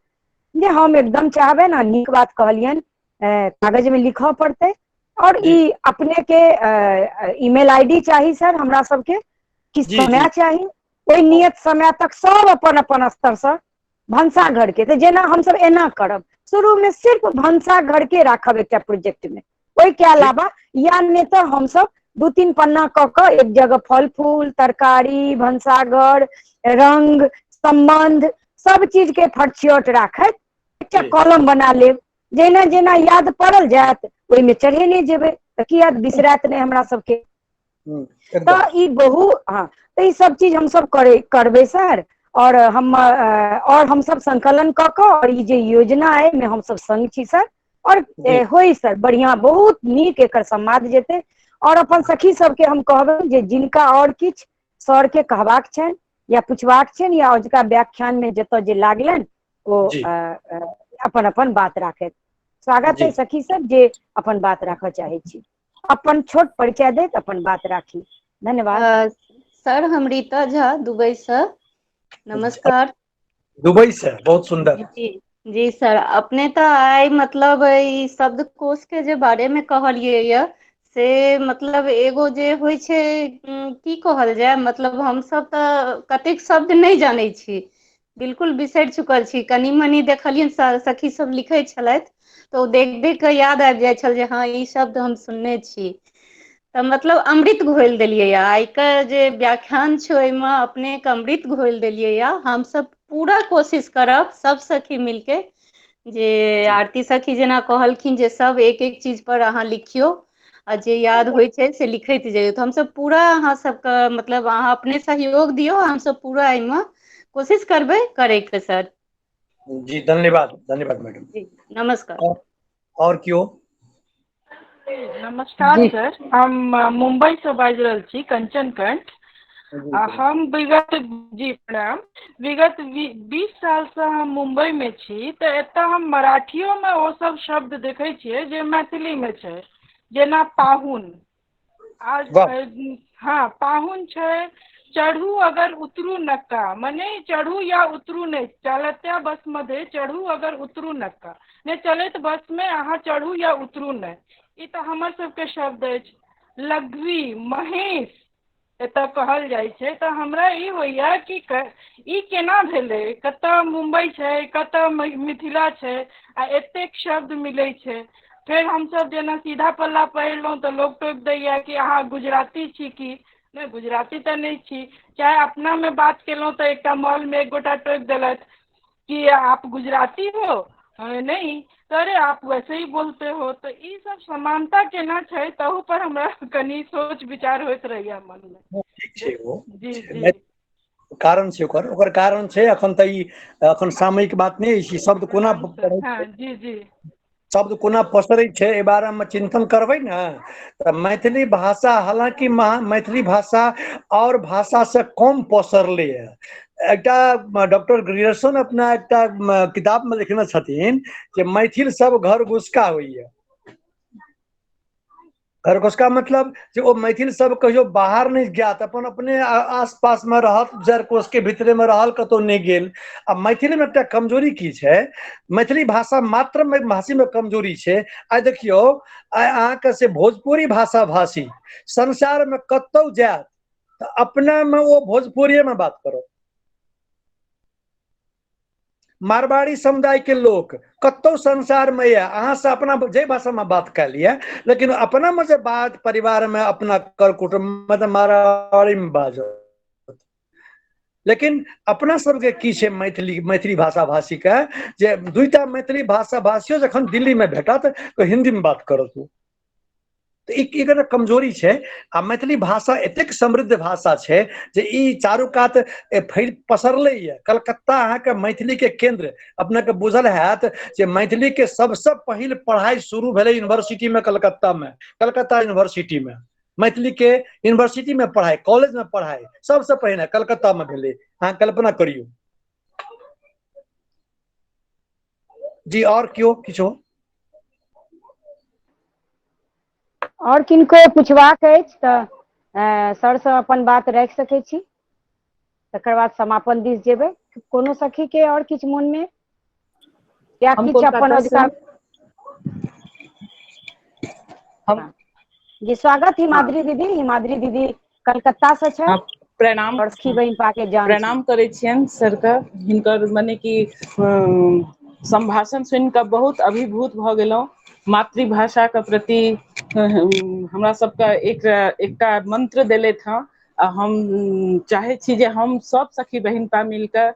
जे हम एकदम चाहबे ना, नीक बात कहलियन, कागज में लिखा पड़ते और ई अपने के ईमेल आईडी चाहिए सर हमरा सबके कि समय चाहिए, कोई नियत समय तक सब अपन अपन स्तर से भंसाघर के, तो जेना हम सब एना करब शुरू में सिर्फ भंसाघर के राखब एक प्रोजेक्ट में, ओहि के अलावा या नहीं तो हम सब 2-3 पन्ना क एक जगह फल फूल तरकारी भंसाघर रंग संबंध सब चीज के फटछियट राखत एक कॉलम बना लेब, जेना जेना याद पड़ल जात ओहि में चढ़ेने जेबे तो किया बिसरात नहीं हमरा सबके। तो ई हाँ तो ई सब चीज हम सब करबे सर, और हम सब संकलन क और ये जे योजना है में हम सब संग छी सर, और होई सर बढ़िया बहुत नीक एकर संवाद जेते। और अपन सखी सबके हम कहबे जे जिनका और किछ सर के कहबाक छन या पुछबाक छन या अजुका व्याख्यान में जत जे लागलन वो अपन अपन बात राखे। स्वागत है सखी सब जे अपन बात राखे चाहे छी, अपन छोट परिचय देत अपन बात राखी। धन्यवाद।
सर हम रीता झा दुबई से, नमस्कार।
दुबई से बहुत सुंदर
जी सर, अपने तो आई मतलब ई शब्दकोश के जे बारे में कहलिए ये से मतलब एगो जे होइ छै की कहल जाय, मतलब हम सब तो कतेक शब्द नहीं जानै छी, बिल्कुल बिसरि चुकल छी, कनी मनी देखलियन सखी सब लिखै छलथि तो देख देख के याद आबि जाय छल जे हाँ ई शब्द हम सुनने छी। तो मतलब अमृत घोल देलिए या आई के जे व्याख्यान छै ओहिमे अपने के अमृत घोल देलिए या। हम सब पूरा कोशिश करब सब सखी मिलके, जे आरती सखी जेना कहलखिन जे सब एक एक चीज पर अहाँ लिखियो आ जे याद होइ छै से लिखैत जइयो, तो हम सब पूरा अहाँ सबके मतलब अहाँ अपने सहयोग दियो, हम सब पूरा एहिमे कोशिश करबै करे के सर।
जी धन्यवाद धन्यवाद मैडम
जी नमस्कार।
और क्यों?
नमस्कार सर, हम मुंबई से बाजि रहल छी कंचन कंठ। हम विगत जी प्रणाम, विगत 20 साल से हम मुंबई में छी, तो एतऽ हम मराठियो में वो सब शब्द देखे छियै जे मैथिली में छै, जेना पाहुन। आज हाँ पाहुन छै, चढ़ू अगर उतरू नक्का, मने चढ़ू या उतरू नहीं, चलत्या बस मध्ये चढ़ू अगर उतरू नक्का, ने चलैत बस में अहाँ चढ़ू या उतरू नहीं, ई तो हमर सबके शब्द अछि। लघवी महेश एतऽ कहल जाइ छै। तऽ हमरा ई होइया कि ई केना भेलै, कतऽ मुंबई छै, कतऽ मिथिला छै, आ एतेक शब्द मिलै छै। फेर हमसब जेना सीधा पल्ला पढ़लहुँ तऽ लोक टोकि दैया कि अहाँ गुजराती छी की। नहीं, गुजराती तो नहीं छी। चाहे अपना में बात केलहुँ तऽ एकटा मॉल में एक गोटा टोकि देलथि कि आप गुजराती हो। नहीं तो अरे आप वैसे ही बोलते हो। तो ई सब समानता केना छै, तहू पर हमरा कनि सोच विचार होइत रहैया मन में।
ठीक छै, ओ
जी
छै,
जी
कारण छै ओकर कारण छै। अखन तऽ ई अखन सामयिक बात नहीं अछि। शब्द कोना
प्रणाम सर।
पढ़ै
हाँ
छै,
जी जी
शब्द कोना पसरै छै, एहि बारे में चिंतन करबै ने तऽ मैथिली भाषा, हालांकि मैथिली भाषा और भाषा से कम पसरलै है। एकटा डॉक्टर ग्रेयर्सन अपना एकटा किताब में लिखने छथिन कि मैथिल सब घर घुसका होइया। घर घुसका मतलब जे ओ मैथिल सब कहियो बाहर नहीं जायत, अपन अपने आस पास में रहत, चारि कोस के भीतरे में रहल, कतौ नहीं गेल। आ मैथिली में एकटा कमजोरी की छै, मैथिली भाषा मात्र भाषी में कमजोरी छै। आइ देखियौ, आइ अहाँके से भोजपुरी भाषा भाषी संसार में कतौ जायत तऽ अपना में ओ भोजपुरिये में बात करत। मारवाड़ी समुदाय के लोग कतौ संसार में या अहाँ से अपना जे भाषा में बात कर लिया, लेकिन अपना में जे बात परिवार में अपना कर कुटुंब में मारवाड़ी में बाजत। लेकिन अपना सबके की छै, मैथिली भाषा भाषी के जे दुईटा मैथिली भाषा भाषियो जखन दिल्ली में भेटत तऽ हिंदी में बात करत। तो एक कमजोरी छै। आ मैथिली भाषा एतेक समृद्ध भाषा छै जे ई चारू कात पसरले ये। कलकत्ता अहाँके मैथिली के केंद्र, अपने के बुझल हैत जे मैथिली के सबसे पहिल पढ़ाई शुरू भेलै यूनिवर्सिटी में, कलकत्ता यूनिवर्सिटी में। मैथिली के यूनिवर्सिटी में पढ़ाई, कॉलेज में पढ़ाई सबसे पहिने कलकत्ता में भेलै। अहाँ कल्पना करियौ। जी और क्यों किछो
और किनको पुछबाक अछि तऽ सर से अपन बात राखि सकै छी, तकर बाद समापन दिस जेबै। कोनो सखी के और किछु मन में या
हम
किछु अपन
कोलकाता से
अधिकार।
हम
जी स्वागत
हाँ
हिमाद्री दीदी। हिमाद्री दीदी कलकत्ता से छै
हाँ प्रणाम।
और सखी बहिन पा के जान छै।
प्रणाम करै छियनि सर के। हिनकर मने कि संभाषण सुनि कऽ बहुत अभिभूत भऽ गेलहुँ। मातृभाषा के प्रति हमरा सबके एकटा मंत्र देलथि हँ। आ हम चाहै छी जे हम सब सखी बहिनपा मिलकऽ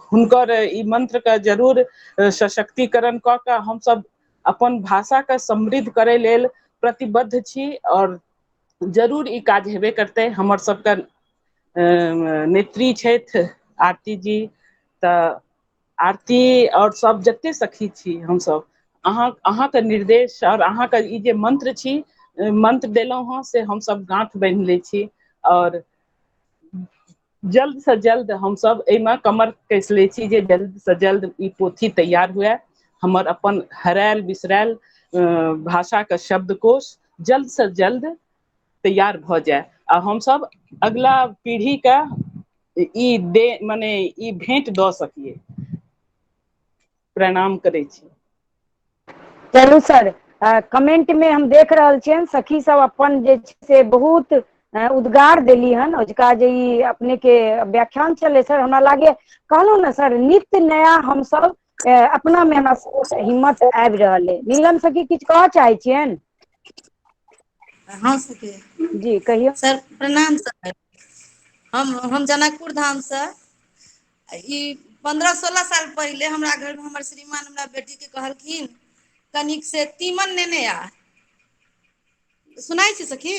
हुनकर ई मंत्र के जरूर सशक्तिकरण कऽ कऽ हमसब अपन भाषा के समृद्ध करै लेल प्रतिबद्ध छी। और जरूर ई काज हेबे करतै। हमर सबके नेत्री छथि आरती जी, तऽ आरती और सब जते सखी छी हमसब अहाँके निर्देश और अहाँके ई जे मंत्र छी, मंत्र देलहुँ हँ से हमसब गाँठ बान्हि लै छी। और जल्द से जल्द हमसब एहिमे कमर कसि लै छी जे जल्द से जल्द ई पोथी तैयार हुए। हमर अपन हरायल बिसरायल भाषाके शब्दकोश जल्द से जल्द तैयार भऽ जाय आ हमसब अगला पीढ़ीके मने ई भेंट दऽ सकियै। प्रणाम करै छी।
चलू सर, कमेंट में हम देख रहल छियनि सखी सब अपन जे छै से बहुत उद्गार देली हन। ओजुका जे ई अपने के व्याख्यान छलै सर, हमरा लागे कहलहुँ ने सर, नित्य नया हमसब अपना में हमरा हिम्मत आबि रहल है। नीलम सखी किछु कहऽ चाहे छियनि?
हाँ सखी
जी कहियौ।
सर प्रणाम सर। हम जनकपुर धाम से ई 15-16 साल पहिले हमरा घर में हमर श्रीमान हमरा बेटी के कहलखिन कनिक से तीमन नेने आ। सुनाइ छै सखी?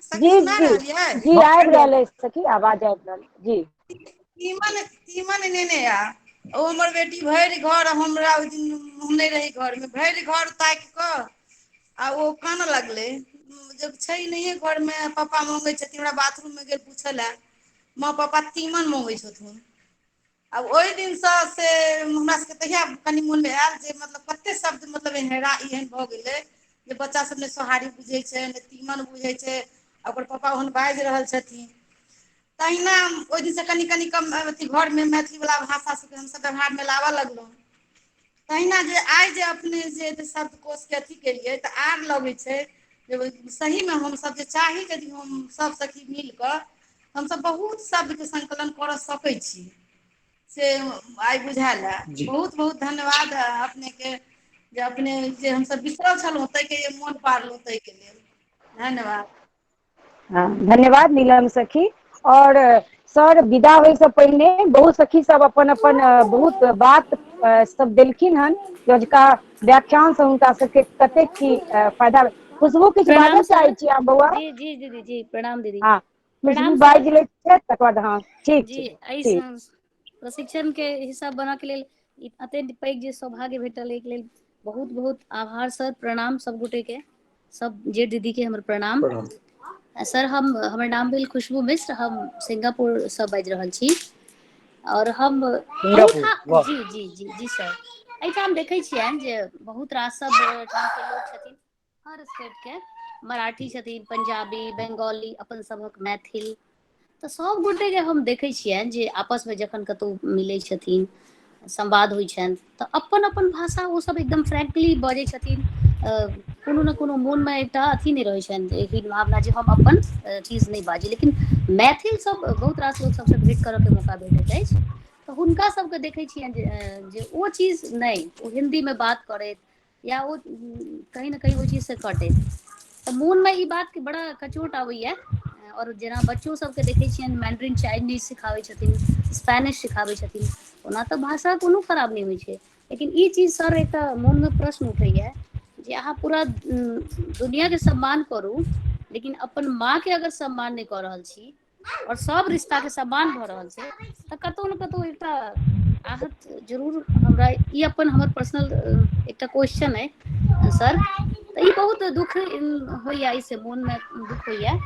सखी
जी
सुना
जी
रहल यै?
जी आबि रहल अछि सखी, आवाज आबि रहल जी।
तीमन नेने आ। ओ हमर बेटी भरि घर, हमरा ओहि दिन हम नहि रही घर में, भरि घर ताकि कऽ आ ओ कानऽ लगलै। जब छै नहिये घर में, पप्पा मंगै छथिन, हमरा बाथरूम में गेल पूछऽ लए माँ पप्पा तीमन मंगै छथुन। आब ओहि दिनसँ से हमरा सबके तहिया कनि मोन में आयल जे मतलब कते शब्द मतलब हेरा एहन भऽ गेलै जे बच्चा सब ने सोहारी बुझै छै, ने तीमन बुझै छै, आ ओकर पप्पा ओहन बाजि रहल छथिन। तहिना ओहि दिनसँ कनि कनि कम अथी घरमे मैथिलीवला भाषा सबके हमसब व्यवहार में लाबऽ लगलहुँ। तहिना जे आइ जे अपने जे शब्दकोश के अथी केलियै तऽ आर लगै छै सही में हम सब जे चाही यदि हम सब सखी मिल कर हम सब बहुत शब्द के संकलन कर सकै छी से आइ बुझायल है।
जी
बहुत बहुत धन्यवाद अपने के जे अपने जे हम सब बिसरल छलहुँ ताहि के मोन पारलहुँ ताहि के लेल धन्यवाद।
हाँ धन्यवाद नीलम सखी। और सर विदा होय से पहिने बहुत सखी सब अपन अपन बहुत बात सब देलखिन हन योजका व्याख्यान से हुनका सबके कतेक की फायदा। खुशबू किछ
प्रणाम
बाजऽ
सर।
चाहै छी अहाँ बौआ?
जी जी दीदी जी प्रणाम दीदी।
हाँ खुशबू
प्रणाम सर।
बाजि लै छै तकर बाद हाँ ठीक
जी
छै
एहि
ठीक।
प्रशिक्षण के हिस्सा बनऽ के लेल अत्यंत पैघ जे सौभाग्य भेटल एहि के लेल बहुत बहुत आभार सर। प्रणाम सब गोटे के, सब जे दीदी के हमर प्रणाम। सर हमर नाम भेल खुशबू मिश्र, हम सिंगापुर से बाजि रहल छी। और हम
सिंगापुर
एहिठाम
वाह।
जी सर एहिठाम देखै छियनि जे बहुत रास सब ठाम के लोक छथिन हर स्टेट के, मराठी छथिन, पंजाबी, बंगाली, अपन सभक मैथिल, तऽ सभ गोटेके हम देखै छियनि जे आपसमे जखन कतहु मिलै छथिन संवाद होइ छनि तऽ अपन अपन भाषा ओसभ एकदम फ्रेंकली बजै छथिन। कोनो ने कोनो मोनमे एकटा अथी नहि रहैत छनि हीन भावना जे हम अपन चीज नहि बाजी। लेकिन मैथिल सब बहुत रास लोक सबसँ भेँट करयके मौका भेटैत अछि तऽ हुनका सभके देखै छियनि जे ओ चीज नहि, ओ हिन्दीमे बात करैत या ओ कहीं ना कहीं ओहि चीज से कटैत तऽ मोनमे ई बातके बड़ा कचोट आबैया। और जेना बच्चो सबके देखै छियनि मैंड्रिन चाइनीज सिखाबै छथिन, स्पेनिश सिखाबै छथिन, ओना तऽ भाषा कोनो खराब नहि होइ छै लेकिन ई चीज सर एकटा मोनमे प्रश्न उठैया जे अहाँ पूरा दुनिआँके सम्मान करू लेकिन अपन माँके अगर सम्मान नहि कऽ रहल छी और सब रिश्ताके सम्मान भऽ रहल छै तऽ कतहु ने कतहु एकटा आहत जरूर हमरा ई अपन हमर पर्सनल एकटा क्वेश्चन अइ सर। तऽ ई बहुत दुःख होइया, एहिसँ मोनमे दुःख होइया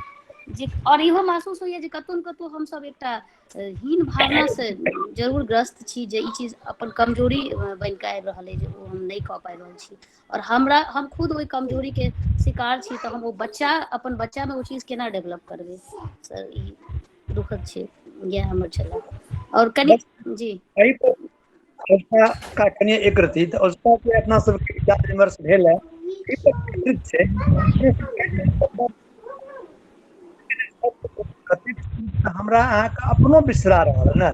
जे और इहो महसूस होइया जे कतहु ने कतहु हमसभ एकटा हीन भावनासँ जरूर ग्रस्त छी जे ई चीज अपन कमजोरी बनि कऽ आबि रहल अइ जे ओ हम नहि कऽ पाबि रहल छी। और हम खुद ओहि कमजोरीके शिकार छी तऽ हम ओ बच्चा अपन बच्चामे ओ चीज केना डेवलप करबै सर, ई दुखद छै। इएह हमर छलए और कनि
बस
जी
एहि पर अवस्था का कनि एक रती तऽ अवस्था के अपना सबके विचार विमर्श भेल है एहि पर विस्तृत छै। कतेक हमरा अहाँके अपनो बिसरा रहल ने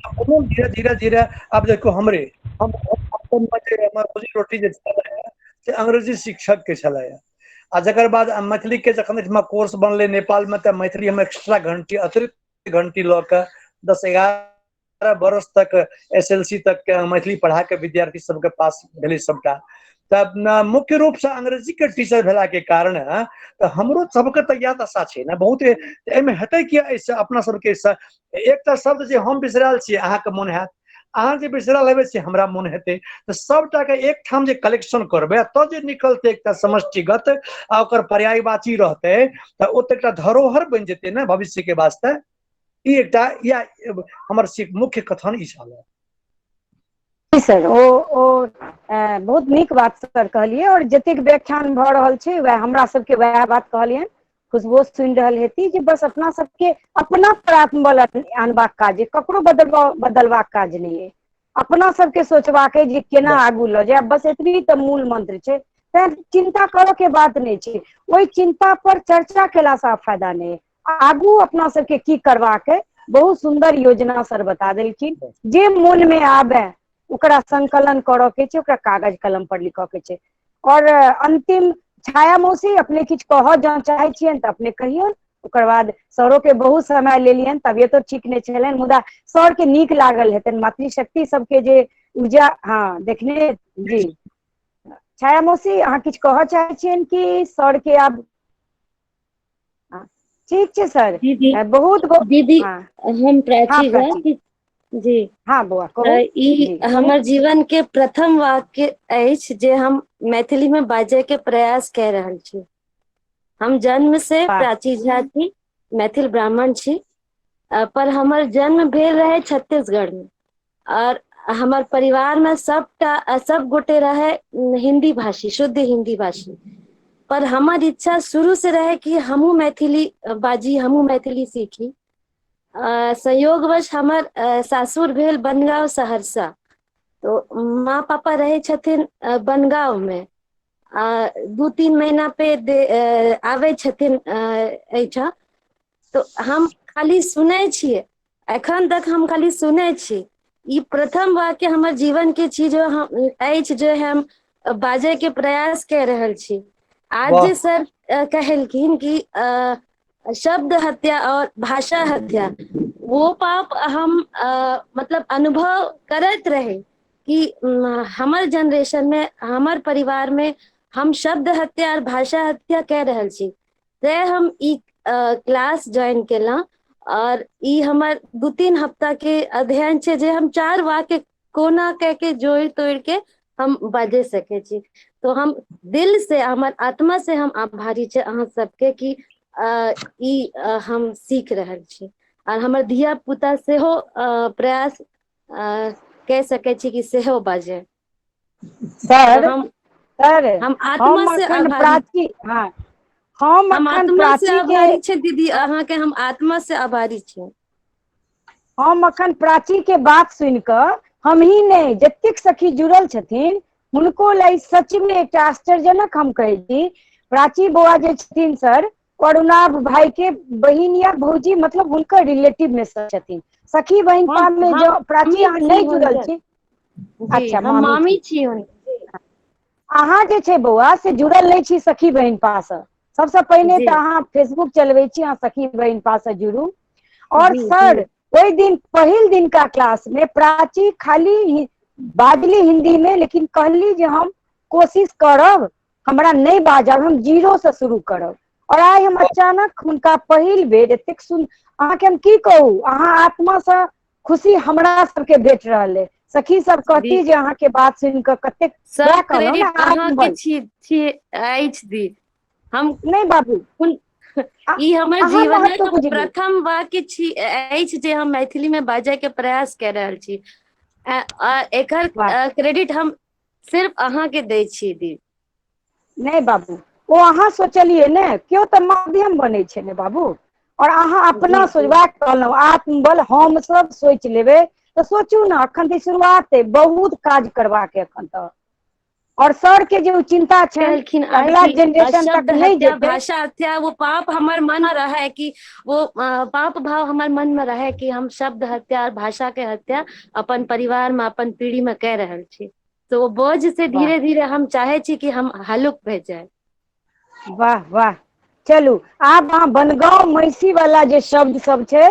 अपनो धीरे धीरे धीरे आब देखियौ हमरे हम अपन रोजी रोटी जे छलै से अंग्रेजी शिक्षक के छलै आ जकर बाद मैथिली के जखन कोर्स बनलै नेपाल में तऽ मैथिली हम एक्स्ट्रा घंटी अतिरिक्त घंटी लऽ कऽ 10-11 बरस तक SLC तक के मैथिली पढ़ा के विद्यार्थी सबके पास भेलै सबटा। तब मुख्य रूप से अंग्रेजी के टीचर भेला के कारण तऽ हमरो सबके तऽ इएह दशा छै ने। बहुत एहिमे हेतै कि एहिसँ अपना सबके एकटा शब्द जे हम बिसरायल छियै अहाँके मोन हैत, अहाँ जे बिसरल हेबै से हमरा मोन हेतै तऽ सबटा के एक ठाम जे कलेक्शन करबै तब जे निकलतै एकटा समष्टिगत आ ओकर पर्यायवाची रहतै तऽ ओ तऽ एकटा धरोहर बनि जेतै ने भविष्य के वास्ते। ई एकटा या हमर मुख्य कथन ई छल।
जी सर ओ बहुत नीक बात सर कहलियै और जतेक व्याख्यान भऽ रहल छै वएह हमरा सबके वएह बात कहलियनि। खुशबू सुनि रहल हेती जे बस अपना सबके अपना पर आत्मबल आनबाक काज, ककरो बदलबाक काज नहीं है। अपना सबके सोचबाक है जे केना
बस
आगू लऽ जायब, बस एतबी तऽ मूल मंत्र छै। तेँ चिंता करऽ के बात नहीं छै, ओहि चिंता पर चर्चा केलासँ फायदा नहीं है। आगू अपना सबके की करबाक है बहुत सुंदर योजना सर बता देलखिन। जे मोन में आबै ओकरा संकलन करऽ के छै, ओकरा कागज कलम पर लिखऽ के छै। और अंतिम छाया मौसी अपने किछु कहऽ जँ चाहै छियनि तऽ अपने कहियौन, ओकर बाद सरो के बहुत समय लेलियनि तबियतो ठीक नहि छलनि मुदा सर के नीक लागल हेतनि मातृशक्ति सबके जे ऊर्जा। हाँ देखने जी छाया मौसी अहाँ किछु कहऽ चाहै छियनि कि सर के आब ठीक छै सर
दीदी
बहुत
दीदी
हाँ
हम
हाँ
प्राची झा
प्राची
जी
हाँ बौआ कहू
ई
जी कहू।
हमर जीवन के प्रथम वाक्य अछि जे हम मैथिली में बाजै के प्रयास कऽ रहल छी। हम जन्म से
वाह
प्राची झा छी, मैथिल ब्राह्मण छी, पर हमर जन्म भेल रहे छत्तीसगढ़ में और हमर परिवार में सब गोटे रहे हिंदी भाषी, शुद्ध हिंदी भाषी। पर हमर इच्छा शुरू से रहे कि हमहूँ मैथिली बाजी, हमहूँ मैथिली सीखी। संयोगवश हमर सासुर भेल बनगाँव सहरसा, तो माँ पापा रहे छथिन बनगाँव में 2-3 महीना पे आवे छथिन एहिठाम, तो हम खाली सुनै छियै, एखन तक हम खाली सुनै छी। ई प्रथम वाक्य हमर जीवन के छी जो हम अछि जे हम बाजै के प्रयास कऽ रहल छी। आज
वाह
जे सर कहलखिन कि शब्द हत्या और भाषा हत्या, वो पाप हम मतलब अनुभव करैत रहे कि हमर जनरेशन में, हमर परिवार में हम शब्द हत्या और भाषा हत्या कह रहल छी। तैं हम ई क्लास ज्वाइन केलहुँ, और ई हमर 2-3 हफ्ता के अध्ययन छै जे हम 4 वाक्य कोना कह के जोड़ तोड़ के हम बाजे सकै छी। तो हम दिल से, हमर आत्मा से हम आभारी छै अहाँ सबके कि ई हम सीख रहल छी। और हमर धिया पुता सेहो प्रयास कह सकै छी कि सेहो बाजे। तो
सर सर
हम
हम
आत्मा से
अखन
आभारी,
प्राची, हाँ हम
हम
अखन
आत्मा से
प्राची के,
आभारी छै दीदी, अहाँ के हम आत्मा से आभारी छी।
हम अखन प्राची के बात सुनि कऽ, हम ही नहीं जतेक सखी जुड़ल छथिन हुनको लेल सच में एकटा आश्चर्यजनक हम कहै छी। प्राची बौआ जे छथिन सर, अरुणाभ भाई के बहिन या भौजी, मतलब हुनकर रिलेटिव में से छथिन। सखी बहिनपा में
हम
जो प्राची
मामी
अहाँ
छी
नहीं जुड़ल
हुनकर,
छी,
जी
अच्छा
हम
मामी छी,
छी हुनकर।
अहाँ जे छै बौआ से जुड़ल नहीं छी सखी बहिनपा से। सबसे पहिने
जी
तऽ अहाँ फेसबुक चलबै छी, अहाँ सखी बहिनपा से जुड़ू। और
जी
सर
जी
ओहि दिन पहिल दिन का क्लास में प्राची खाली बाजली हिंदी में, लेकिन कहली जे हम कोशिश करब, हमरा नहीं बाजब, हम जीरो से शुरू करब। और आइ हम अचानक हुनका पहिल बेर एतेक अहाँ के हम की कहू, अहाँ आत्मा से खुशी हमरा सबके भेट रहल है। सखी सब कहती
दी,
जे अहाँ के बात सुनि कऽ कतेक, वएह
सब
कहलहुँ ने
क्रेडिट अहाँ के
आत्मबल।
छी अछि दी। हम
नहीं बाबू,
ई हमर
अहाँ
जीवनक
महत्व बुझली,
प्रथम वाक्य छी अछि जे हम मैथिली में बाजै के प्रयास कऽ रहल छी। एकर
वाह
क्रेडिट हम सिर्फ अहाँ के दै छी दी।
नहीं बाबू, ओ अहाँ सोचलियै ने, केओ तऽ माध्यम बनै छै ने बाबू। और अहाँ
जी
अपना
जी
सोचबाक कहलहुँ, आत्मबल हम सब सोचि लेबै तऽ सोचू ने, अखन तऽ शुरुआत है, बहुत काज करबाक है अखन तऽ। और सर के जे चिंता छनि
कहलखिन
कि
आइ
अगला
कि
जनरेशन
शब्द
तक नहीं
हत्या
जेतै।
भाषा हत्या वो पाप हमर मन में रहे कि वो पाप भाव हमर मन में रहे कि हम शब्द हत्या और भाषा के हत्या अपन परिवार में, अपन पीढ़ी में कह रहल छी। तो वो बोझ से
वाह
धीरे धीरे हम चाहे छी कि हम हल्लुक भे जाए।
वाह वाह, चलू आब अहाँ बनगाँव महिषी वाला जे शब्द सब छै,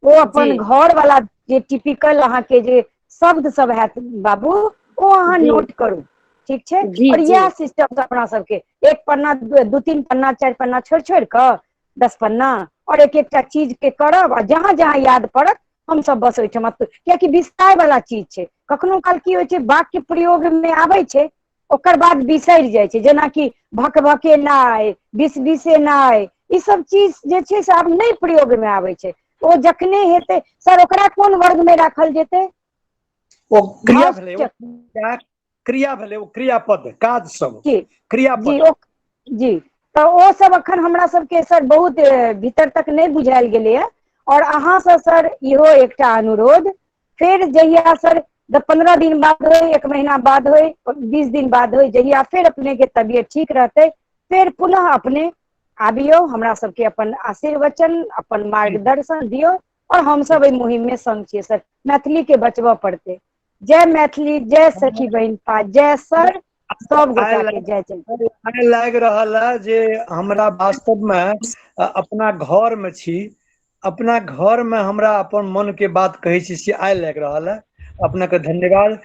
ओ
जी
अपन घर वाला जे टिपिकल अहाँ के जे शब्द सब हैत बाबू, ओ अहाँ
जी
नोट करू, ठीक छै।
जी
और
जी
इएह सिस्टम अपना सबके, एक पन्ना 2-3 पन्ना 4 पन्ना छोड़ि छोड़ि कऽ 10 पन्ना, और एक एकटा चीज के करब, आ जहाँ जहाँ याद पड़त हम सब बस ओहिठाम, कियाकि विस्तार वाला चीज छै। कखनो काल की होइ छै, वाक्य प्रयोग में आबै छै, ओकर बाद बिसरि जाइ छै, जेनाकि भक भकेनाइ, बिस बिसेनाइ, ई सब चीज जे छै से आब नहीं प्रयोग में आबै छै। ओ जखने हेतै सर, ओकरा कोन वर्ग में राखल जेतै?
ओ क्रिया भेलै,
भस्ट,
क्रिया भेलै, ओ क्रियापद, काज सब
जी जी
क्रियापद।
जी, तऽ ओ सब अखन हमरा सबके सर बहुत भीतर तक नहीं बुझायल गेलैए। और अहाँ से सर इहो एकटा अनुरोध, फेर जहिया सर 15 दिन बाद होय, 1 महीना बाद होय, 20 दिन बाद होय, जहिया फेर अपने के तबियत ठीक रहतै, फेर पुनः अपने आबियौ, हमरा सबके अपन आशीर्वचन, अपन मार्गदर्शन दियौ। और हम सब एहि मुहिम में संग छियै सर, मैथिली के बचबऽ पड़तै। जय मैथिली, जय सखी बहिनपा, जय सर, सब गोटा के जय जय।
आइ लागि रहल है जे हमरा वास्तव में अपना घर में छी, अपना घर में हमरा अपन मन के बात कहै छी से आइ लागि रहल है। अपने के धन्यवाद,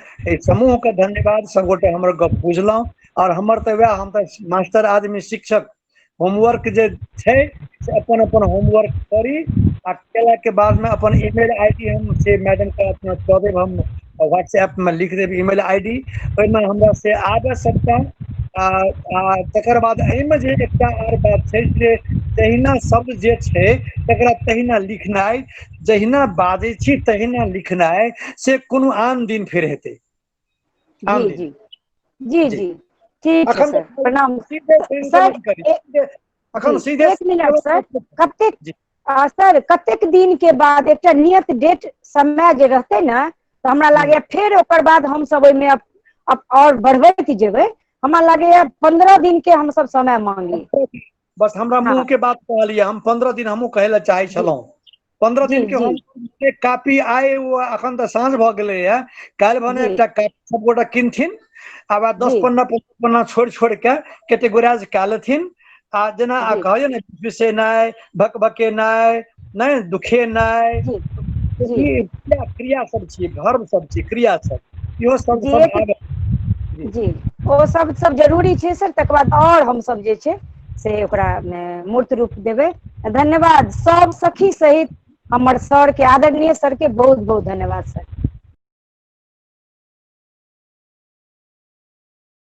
समूह के धन्यवाद, सब गोटे हमर गप बुझलहुँ। और हमर तऽ वएह, हम तऽ मास्टर आदमी, शिक्षक, होमवर्क जे छै से अपन अपन होमवर्क करी, आ केला के बाद में अपन ईमेल आईडी हम से मैडम के अपना दऽ देब, हम व्हाट्सएप में लिख देब ईमेल आईडी, ओहिमे हमरा से आबे सबटा। तकर बाद एहिमे जे एकटा आर बात छै जे तहिना शब्द जे छै तकरा तहिना लिखनाइ, जहिना बाजै छी तहिना लिखनाइ, से कोनो आन दिन फेर हेतै, आन
जी
दिन।
जी जी
जी,
जी, ठीक छै
अखन
सर, प्रणाम
सीधे
सर।
नहीं करी,
जी
अखन सीधे
1 मिनट सर, कतेक
जी
सर कतेक दिन के बाद एकटा नियत डेट समय जे रहतै ने, तऽ हमरा लागैए फेर ओकर बाद हम सब ओहिमे और बढ़बैत जेबै। हमरा लगे 15 दिन के हम सब समय मांगी।
बस हमरा मुंह के बात कहलिए, हम 15 दिन हमहूँ कहै लए चाहै छलहुँ। 15 दिन के हम कापी आए वो अखन तऽ साँझ भऽ गेलै है, काल्हि भने एकटा कापी सब गोटा किनथिन, आब 10 पन्ना छोड़ि के कैटेगोराइज कए लेथिन। आ जेना कहलिए ने विषय नहीं, भकभके नहीं, दुखे नहीं, क्रिया सब छियै, धर्म सब छियै, क्रिया सब, इहो सब
जी ओ सब जरूरी छै सर। तकर बाद और हम सब जे छै से ओकरा मूर्त रूप देबै। धन्यवाद सब सखी सहित हमर सर के, आदरणीय सर के बहुत बहुत धन्यवाद सर।